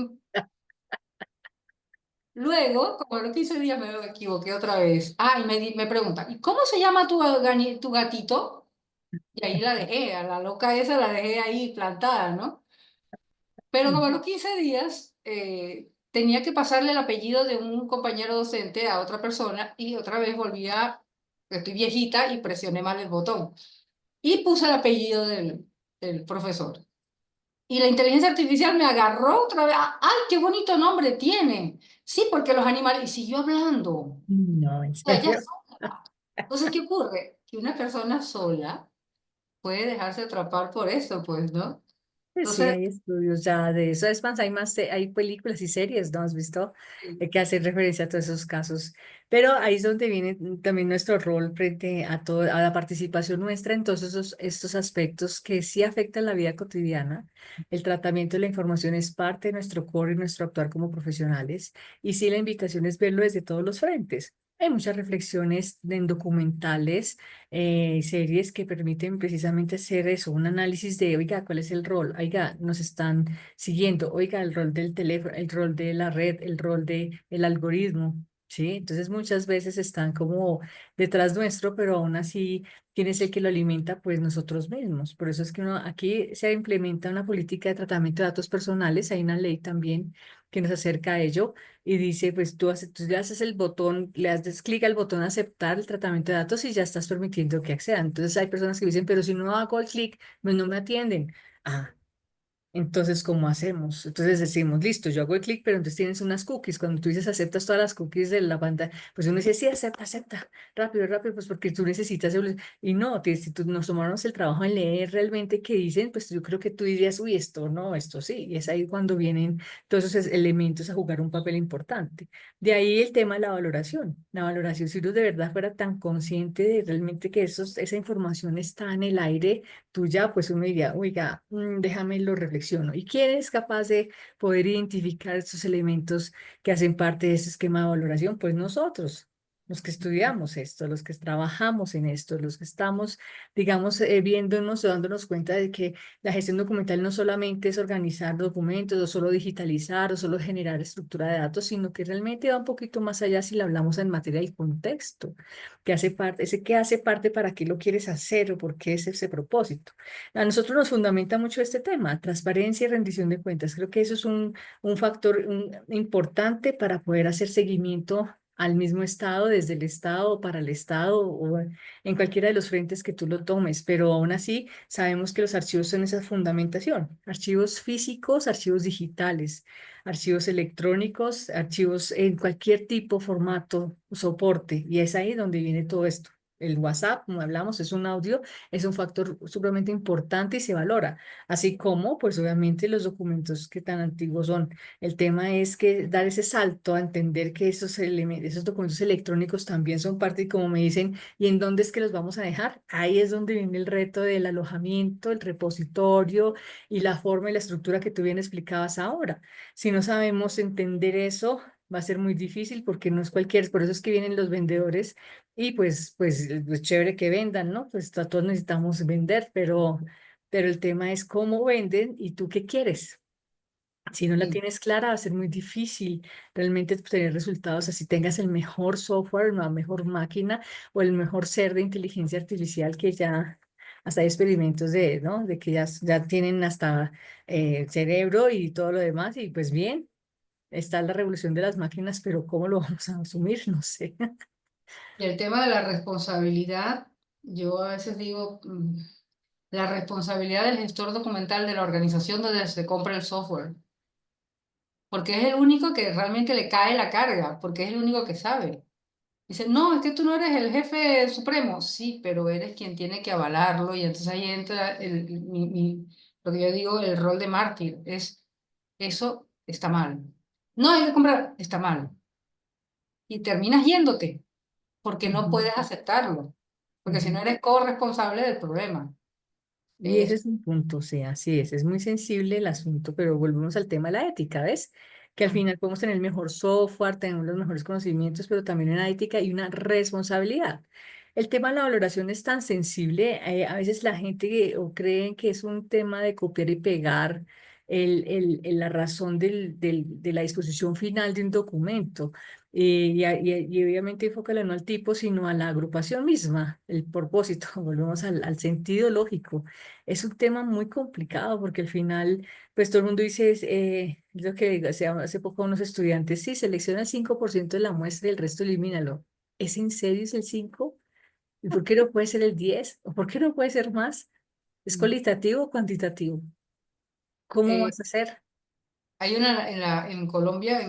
luego, como a los 15 días me equivoqué otra vez. Y me pregunta, ¿y cómo se llama tu gatito? Y ahí la dejé, a la loca esa la dejé ahí plantada, ¿no? Pero como a los 15 días tenía que pasarle el apellido de un compañero docente a otra persona y otra vez estoy viejita y presioné mal el botón. Y puse el apellido del profesor. Y la inteligencia artificial me agarró otra vez. ¡Ay, qué bonito nombre tiene! Sí, porque los animales... Y siguió hablando. O No, en sea, ella serio. sola. Entonces, ¿qué ocurre? Que una persona sola puede dejarse atrapar por eso, pues, ¿no? Pues sí, Entonces, hay estudios ya de eso. Es más, hay más, hay películas y series, ¿no has visto? sí, Que hacen referencia a todos esos casos. Pero ahí es donde viene también nuestro rol frente a a la participación nuestra en todos estos aspectos que sí afectan la vida cotidiana. El tratamiento de la información es parte de nuestro core y nuestro actuar como profesionales. Y sí, la invitación es verlo desde todos los frentes. Hay muchas reflexiones en documentales, series que permiten precisamente hacer eso, un análisis de, oiga, ¿cuál es el rol? Oiga, nos están siguiendo, oiga, el rol del teléfono, el rol de la red, el rol de el algoritmo, ¿sí? Entonces muchas veces están como detrás nuestro, pero aún así, ¿quién es el que lo alimenta? Pues nosotros mismos. Por eso es que aquí se implementa una política de tratamiento de datos personales, hay una ley también que nos acerca a ello y dice, pues tú le haces el botón, le das clic al botón aceptar el tratamiento de datos y ya estás permitiendo que accedan. Entonces hay personas que dicen, pero si no hago el clic, pues no me atienden. Ah, entonces, ¿cómo hacemos? Entonces decimos, listo, yo hago el clic, pero entonces tienes unas cookies. Cuando tú dices aceptas todas las cookies de la pantalla, pues uno dice, sí, acepta, acepta, rápido, rápido, pues porque tú necesitas. Y no, si tú, nos tomamos el trabajo en leer realmente qué dicen, pues yo creo que tú dirías, uy, esto no, esto sí. Y es ahí cuando vienen todos esos elementos a jugar un papel importante. De ahí el tema de la valoración. La valoración, si uno de verdad fuera tan consciente de realmente que esa información está en el aire tuya, pues uno diría, oiga, déjame lo reflexionar selecciono. ¿Y quién es capaz de poder identificar estos elementos que hacen parte de ese esquema de valoración? Pues nosotros, los que estudiamos esto, los que trabajamos en esto, los que estamos, digamos, viéndonos, dándonos cuenta de que la gestión documental no solamente es organizar documentos, o solo digitalizar, o solo generar estructura de datos, sino que realmente va un poquito más allá si le hablamos en materia del contexto, que hace parte, ese que hace parte para qué lo quieres hacer o por qué es ese propósito. A nosotros nos fundamenta mucho este tema, transparencia y rendición de cuentas. Creo que eso es un factor importante para poder hacer seguimiento al mismo Estado, desde el Estado o para el Estado o en cualquiera de los frentes que tú lo tomes, pero aún así sabemos que los archivos son esa fundamentación, archivos físicos, archivos digitales, archivos electrónicos, archivos en cualquier tipo, formato, soporte, y es ahí donde viene todo esto. El WhatsApp, como hablamos, es un audio, es un factor supremamente importante y se valora, así como, pues obviamente, los documentos que tan antiguos son. El tema es que dar ese salto a entender que esos elementos, esos documentos electrónicos también son parte y como me dicen, ¿y en dónde es que los vamos a dejar? Ahí es donde viene el reto del alojamiento, el repositorio y la forma y la estructura que tú bien explicabas ahora. Si no sabemos entender eso, va a ser muy difícil porque no es cualquier, por eso es que vienen los vendedores y pues chévere que vendan, ¿no? Pues todos necesitamos vender, pero el tema es cómo venden y tú qué quieres. Si no la Sí. tienes clara, va a ser muy difícil realmente obtener resultados, así tengas el mejor software, la mejor máquina o el mejor ser de inteligencia artificial que ya, hasta hay experimentos de, ¿no? De que ya tienen hasta cerebro y todo lo demás, y pues bien, está la revolución de las máquinas, pero ¿cómo lo vamos a asumir? No sé. Y el tema de la responsabilidad, yo a veces digo, la responsabilidad del gestor documental de la organización donde se compra el software, porque es el único que realmente le cae la carga, porque es el único que sabe. Dice, no, es que tú no eres el jefe supremo. Sí, pero eres quien tiene que avalarlo y entonces ahí entra lo que yo digo, el rol de mártir. Es, eso está mal. No hay que comprar, está mal. Y terminas yéndote porque no Ujú, puedes aceptarlo, porque si no ujú. eres corresponsable del problema. Y ese Es, es un punto, sí, así es muy sensible el asunto, pero volvemos al tema de la ética, ¿ves? Que al final podemos tener el mejor software, tenemos los mejores conocimientos, pero también una ética y una responsabilidad. El tema de la valoración es tan sensible, a veces la gente o creen que es un tema de copiar y pegar la razón de la disposición final de un documento. Y obviamente enfócalo no al tipo, sino a la agrupación misma, el propósito, volvemos al sentido lógico. Es un tema muy complicado porque al final, pues todo el mundo dice, es lo que decía hace poco unos estudiantes, sí, selecciona el 5% de la muestra y el resto elimínalo. ¿Es en serio es el 5? ¿Y por qué no puede ser el 10? ¿O por qué no puede ser más? ¿Es cualitativo o cuantitativo? ¿Cómo eh, vas a hacer? hay una en Colombia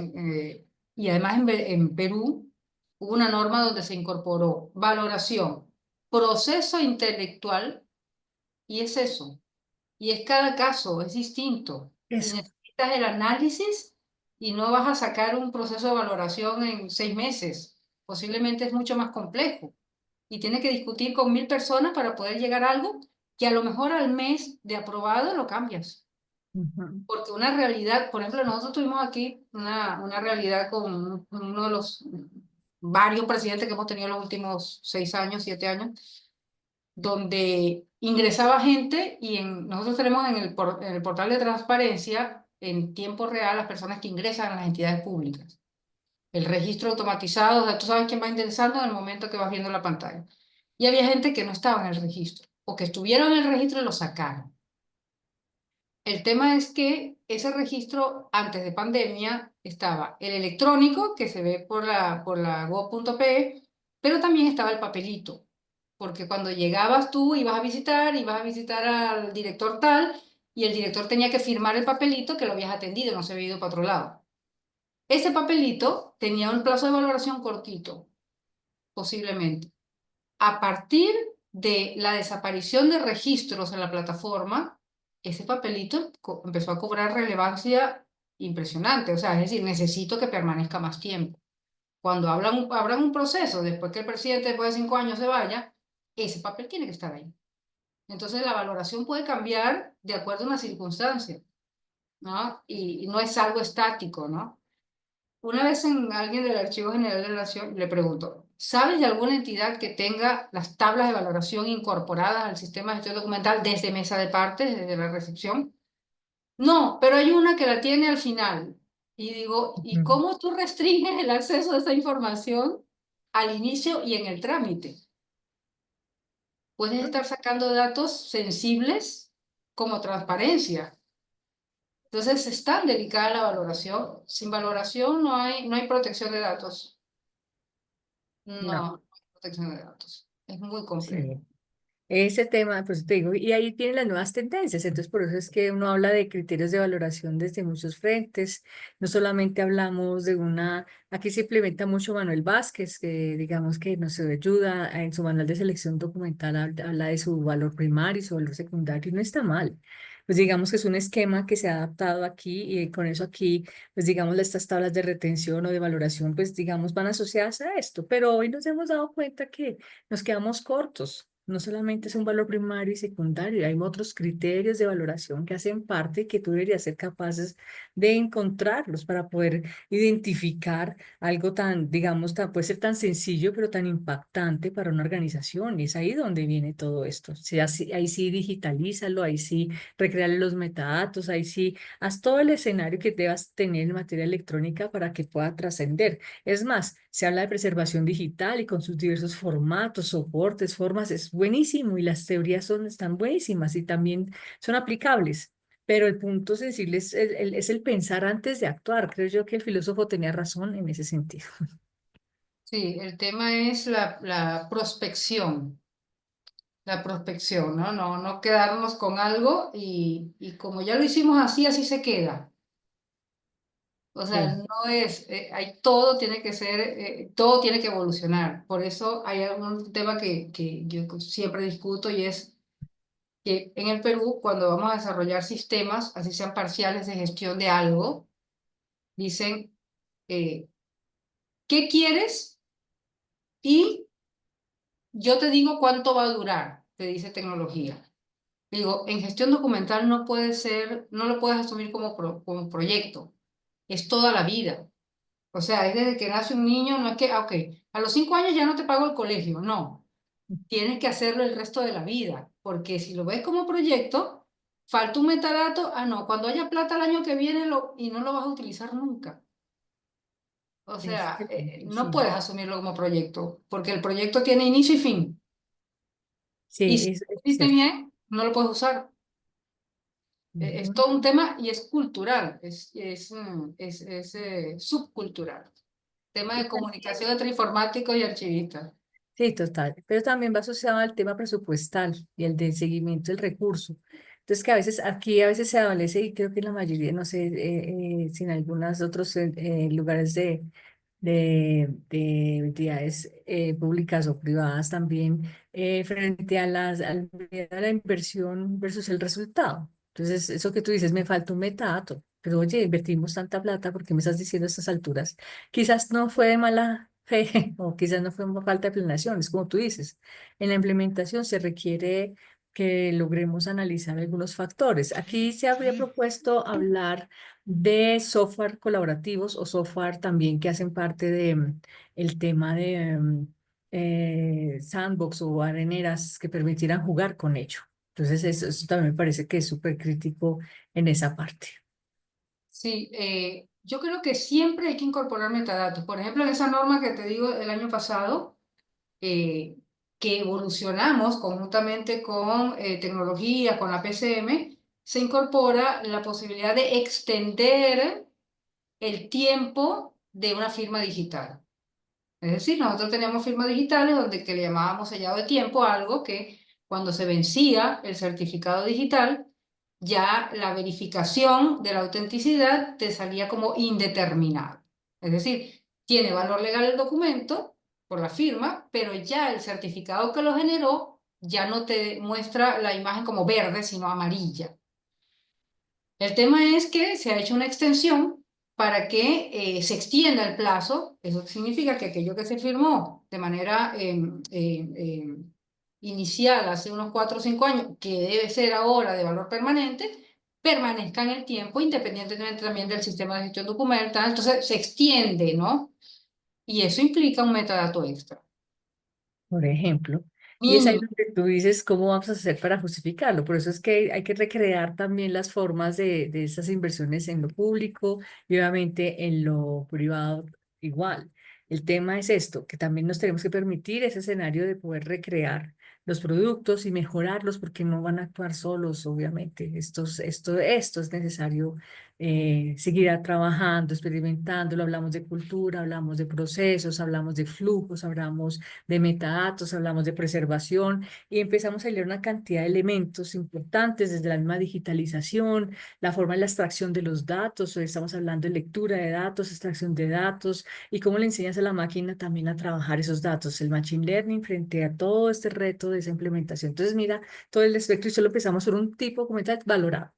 y además en Perú hubo una norma donde se incorporó valoración, proceso intelectual y es eso. Y es cada caso, es distinto. Y Eso. necesitas el análisis y no vas a sacar un proceso de valoración en 6 meses. Posiblemente es mucho más complejo. Y tienes que discutir con 1000 personas para poder llegar a algo que a lo mejor al mes de aprobado lo cambias. Ujú. Porque una realidad, por ejemplo, nosotros tuvimos aquí una realidad con uno de los varios presidentes que hemos tenido en los últimos 6 años, 7 años, donde ingresaba gente y nosotros tenemos en el portal de transparencia en tiempo real las personas que ingresan a las entidades públicas. El registro automatizado, o sea, tú sabes quién va ingresando en el momento que vas viendo la pantalla. Y había gente que no estaba en el registro o que estuvieron en el registro y lo sacaron. El tema es que ese registro antes de pandemia estaba el electrónico, que se ve por la gov.pe, pero también estaba el papelito, porque cuando llegabas tú ibas a visitar al director tal, y el director tenía que firmar el papelito que lo habías atendido, no se había ido para otro lado. Ese papelito tenía un plazo de valoración cortito, posiblemente. A partir de la desaparición de registros en la plataforma, ese papelito empezó a cobrar relevancia impresionante. O sea, es decir, necesito que permanezca más tiempo. Cuando abran un proceso, después que el presidente después de 5 años se vaya, ese papel tiene que estar ahí. Entonces, la valoración puede cambiar de acuerdo a una circunstancia. ¿no? Y no es algo estático, ¿no? Una vez en alguien del Archivo General de la Nación le preguntó, ¿sabes de alguna entidad que tenga las tablas de valoración incorporadas al sistema de gestión documental desde mesa de partes, desde la recepción? No, pero hay una que la tiene al final. Y digo, ¿y Ujú. cómo tú restringes el acceso a esa información al inicio y en el trámite? Puedes estar sacando datos sensibles como transparencia. Entonces es tan delicada la valoración. Sin valoración no hay protección de datos. No, No hay protección de datos. Es muy complejo. sí. Ese tema, pues te digo, y ahí tienen las nuevas tendencias, entonces por eso es que uno habla de criterios de valoración desde muchos frentes, no solamente hablamos de una, aquí se implementa mucho Manuel Vázquez, que digamos que nos ayuda en su manual de selección documental, habla de su valor primario y su valor secundario, y no está mal. Pues digamos que es un esquema que se ha adaptado aquí y con eso aquí, pues digamos, estas tablas de retención o de valoración, pues digamos, van asociadas a esto, pero hoy nos hemos dado cuenta que nos quedamos cortos. No solamente es un valor primario y secundario, hay otros criterios de valoración que hacen parte y que tú deberías ser capaces de encontrarlos para poder identificar algo tan, digamos, puede ser tan sencillo, pero tan impactante para una organización. Y es ahí donde viene todo esto. Sí, ahí sí digitalízalo, ahí sí recreale los metadatos, ahí sí haz todo el escenario que debas tener en materia electrónica para que pueda trascender. Es más, se habla de preservación digital y con sus diversos formatos, soportes, formas, es buenísimo y las teorías están buenísimas y también son aplicables. Pero el punto sensible es el pensar antes de actuar. Creo yo que el filósofo tenía razón en ese sentido. Sí, el tema es la prospección. La prospección, ¿no? No quedarnos con algo y como ya lo hicimos así, así se queda. O sea, Sí. no es, todo tiene que ser, todo tiene que evolucionar. Por eso hay un tema que yo siempre discuto y es que en el Perú, cuando vamos a desarrollar sistemas, así sean parciales de gestión de algo, dicen, eh, ¿qué quieres? Y yo te digo cuánto va a durar, te dice tecnología. Digo, en gestión documental no puede ser, no lo puedes asumir como proyecto, es toda la vida. O sea, es desde que nace un niño, no es que, ok, a los 5 años ya no te pago el colegio, no, tienes que hacerlo el resto de la vida, porque si lo ves como proyecto, falta un metadato, ah, no, cuando haya plata el año que viene y no lo vas a utilizar nunca. O Es sea, no sí, puedes asumirlo como proyecto, porque el proyecto tiene inicio y fin. Y sí, si es no existe cierto. bien, no lo puedes usar. Es Ujú. todo un tema y es cultural, subcultural. Tema Y de también comunicación entre informáticos y archivistas. sí, total, pero también va asociado al tema presupuestal y el de seguimiento del recurso. Entonces, que a veces aquí a veces se adolece y creo que en la mayoría, no sé, si en algunos otros lugares de entidades públicas o privadas también, frente a la inversión versus el resultado. Entonces, eso que tú dices, me falta un metadato, pero oye, invertimos tanta plata, ¿porque me estás diciendo a estas alturas? Quizás no fue de mala fe o quizás no fue una falta de planeación, es como tú dices. En la implementación se requiere que logremos analizar algunos factores. Aquí se habría propuesto hablar de software colaborativos o software también que hacen parte de el tema de sandbox o areneras que permitieran jugar con ello. Entonces, eso también me parece que es súper crítico en esa parte. Sí, yo creo que siempre hay que incorporar metadatos. Por ejemplo, en esa norma que te digo del año pasado, eh, que evolucionamos conjuntamente con tecnología, con la PCM, se incorpora la posibilidad de extender el tiempo de una firma digital. Es decir, nosotros teníamos firmas digitales donde que le llamábamos sellado de tiempo, algo que cuando se vencía el certificado digital, ya la verificación de la autenticidad te salía como indeterminado. Es decir, tiene valor legal el documento por la firma, pero ya el certificado que lo generó ya no te muestra la imagen como verde, sino amarilla. El tema es que se ha hecho una extensión para que se extienda el plazo. Eso significa que aquello que se firmó de manera inicial hace unos 4 o 5 años, que debe ser ahora de valor permanente, permanezca en el tiempo, independientemente también del sistema de gestión documental. Entonces se extiende, ¿no? Y eso implica un metadato extra. por ejemplo. Y es ahí Mínimo. donde tú dices cómo vamos a hacer para justificarlo. Por eso es que hay que recrear también las formas de esas inversiones en lo público y obviamente en lo privado igual. El tema es esto, que también nos tenemos que permitir ese escenario de poder recrear los productos y mejorarlos porque no van a actuar solos, obviamente. Esto es necesario seguir trabajando, experimentando. Hablamos de cultura, hablamos de procesos, hablamos de flujos, hablamos de metadatos, hablamos de preservación y empezamos a leer una cantidad de elementos importantes desde la misma digitalización, la forma de la extracción de los datos, hoy estamos hablando de lectura de datos, extracción de datos y cómo le enseñas a la máquina también a trabajar esos datos, el machine learning frente a todo este reto de esa implementación. Entonces, mira, todo el espectro y solo empezamos por un tipo como tal valorado.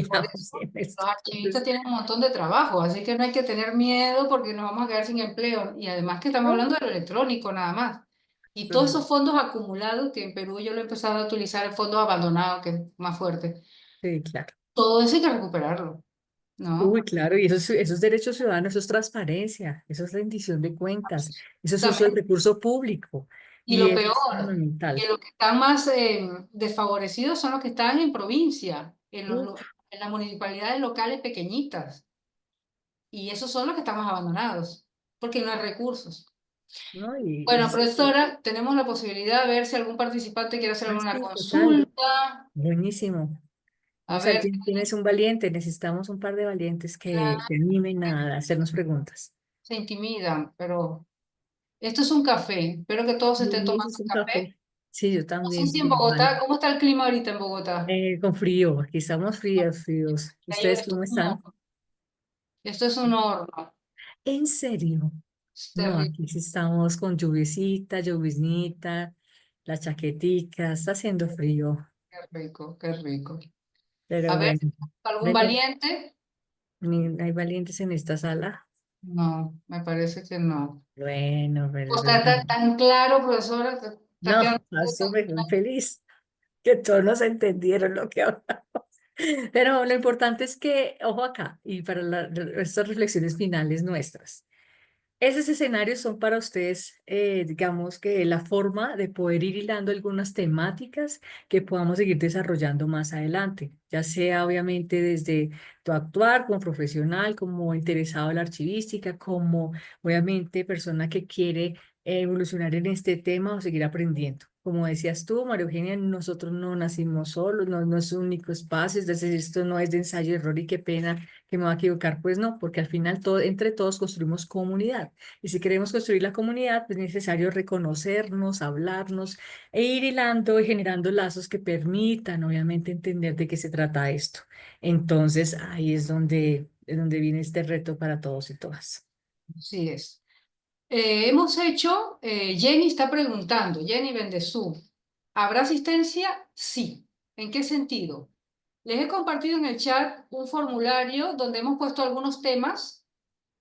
Por Terminamos eso en esto. los archivistas Entonces, tienen un montón de trabajo, así que no hay que tener miedo porque nos vamos a quedar sin empleo. Y además que estamos ¿no? hablando de lo electrónico nada más. Y todos esos fondos acumulados, que en Perú yo lo he empezado a utilizar, el fondo abandonado, que es más fuerte, Sí, claro. todo eso hay que recuperarlo, Uy, ¿no? claro, y eso es derecho ciudadano, eso es transparencia, eso es rendición de cuentas, eso es uso del Exactamente. recurso público Y y lo eso es peor, que fundamental. los que están más desfavorecidos son los que están en provincia, Uf, en las municipalidades locales pequeñitas. Y esos son los que están más abandonados, porque no hay recursos. ¿no? Bueno, profesora, tenemos la posibilidad de ver si algún participante quiere hacer alguna Sí, total, consulta. buenísimo. A Vamos a ver ver, quién tienes un valiente, necesitamos un par de valientes que se animen a hacernos preguntas. se intimidan, pero esto es un café. Espero que todos estén Y eso tomando es un café. café. Sí, yo No sé también, si en igual. Bogotá, ¿cómo está el clima ahorita en Bogotá? Con frío, aquí estamos fríos, fríos. ¿Ustedes Esto cómo es un están? horno. Esto es un horno. ¿En serio? Es No, terrible. aquí sí estamos con lluviecita, lloviznita, la chaquetica, está haciendo frío, Qué rico, qué rico. A pero ver, bueno, ¿algún ven, valiente? hay valientes en esta sala. No, me parece que no. Bueno, pero O eso está es tan, bueno. tan claro, profesora, que está No, quedando estoy tan muy feliz que todos nos entendieron lo que hablamos. Pero lo importante es que, ojo acá, y para estas reflexiones finales nuestras. Esos escenarios son para ustedes, digamos que la forma de poder ir hilando algunas temáticas que podamos seguir desarrollando más adelante, ya sea obviamente desde tu actuar como profesional, como interesado en la archivística, como obviamente persona que quiere evolucionar en este tema o seguir aprendiendo. Como decías tú, María Eugenia, nosotros no nacimos solos, no es un único espacio, es decir, esto no es de ensayo y error y qué pena que me va a equivocar, pues no, porque al final entre todos construimos comunidad. Y si queremos construir la comunidad, pues es necesario reconocernos, hablarnos e ir hilando y generando lazos que permitan, obviamente, entender de qué se trata esto. Entonces, ahí es donde viene este reto para todos y todas. así es. Hemos hecho, Jenny está preguntando, Jenny Bendezú, ¿habrá asistencia? Sí. ¿En qué sentido? Les he compartido en el chat un formulario donde hemos puesto algunos temas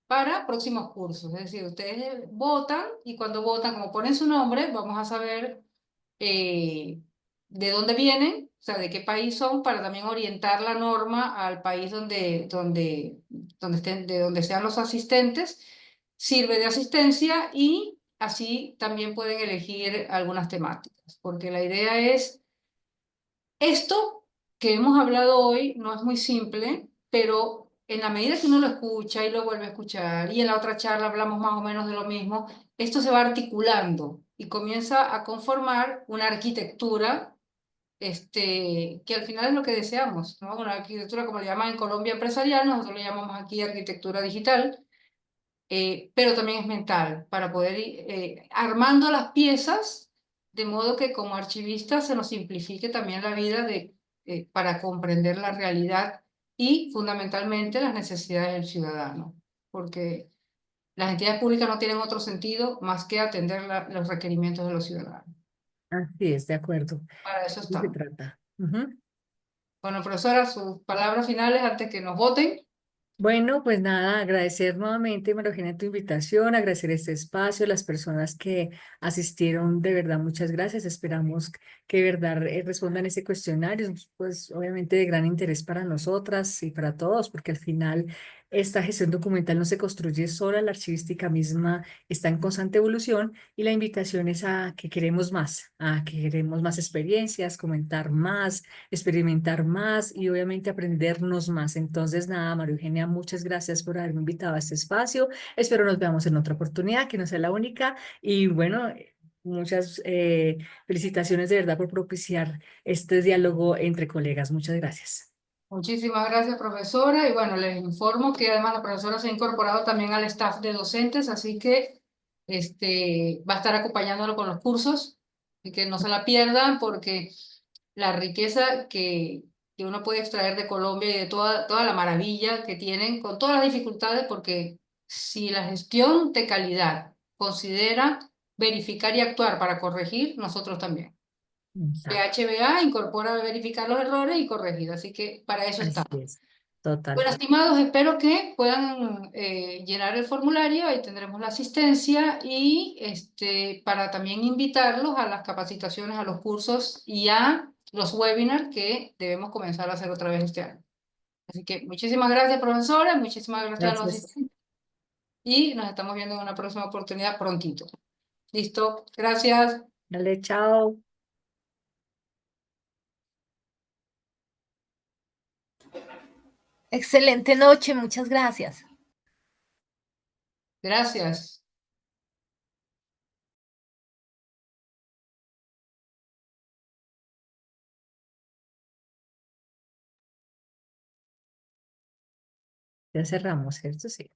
para próximos cursos. Es decir, ustedes votan y cuando votan, como ponen su nombre, vamos a saber eh, de dónde vienen, o sea, de qué país son, para también orientar la norma al país donde estén, de donde sean los asistentes. Sirve de asistencia y así también pueden elegir algunas temáticas, porque la idea es esto que hemos hablado hoy no es muy simple, pero en la medida que uno lo escucha y lo vuelve a escuchar, y en la otra charla hablamos más o menos de lo mismo, esto se va articulando y comienza a conformar una arquitectura que al final es lo que deseamos, ¿no? Una arquitectura como le llaman en Colombia empresarial, nosotros le llamamos aquí arquitectura digital, pero también es mental, para poder ir armando las piezas de modo que como archivistas se nos simplifique también la vida para comprender la realidad y fundamentalmente las necesidades del ciudadano, porque las entidades públicas no tienen otro sentido más que atender los requerimientos de los ciudadanos. Así es, de acuerdo. Para eso ¿De qué se estamos. trata? Ujú. Bueno, profesora, sus palabras finales antes que nos voten. Bueno, pues nada, agradecer nuevamente, María Eugenia, tu invitación, agradecer este espacio, las personas que asistieron, de verdad, muchas gracias. Esperamos que de verdad respondan ese cuestionario, pues obviamente de gran interés para nosotras y para todos, porque al final esta gestión documental no se construye sola, la archivística misma está en constante evolución y la invitación es a que queremos más experiencias, comentar más, experimentar más y obviamente aprendernos más. Entonces, nada, María Eugenia, muchas gracias por haberme invitado a este espacio. Espero nos veamos en otra oportunidad, que no sea la única. Y bueno, muchas felicitaciones de verdad por propiciar este diálogo entre colegas. Muchas gracias. Muchísimas gracias, profesora. Y bueno, les informo que además la profesora se ha incorporado también al staff de docentes, así que va a estar acompañándolo con los cursos y que no se la pierdan porque la riqueza que uno puede extraer de Colombia y de toda la maravilla que tienen, con todas las dificultades, porque si la gestión de calidad considera verificar y actuar para corregir, nosotros también. Exacto. PHBA incorpora verificar los errores y corregir, así que para eso Así estamos. es. Total, Bueno, total. estimados, espero que puedan llenar el formulario, ahí tendremos la asistencia y para también invitarlos a las capacitaciones, a los cursos y a los webinars que debemos comenzar a hacer otra vez este año. Así que muchísimas gracias, profesora, muchísimas gracias a los Gracias. asistentes y nos estamos viendo en una próxima oportunidad prontito. Listo, gracias. Dale, chao. Excelente noche, muchas gracias. Gracias. Ya cerramos, ¿cierto? Sí.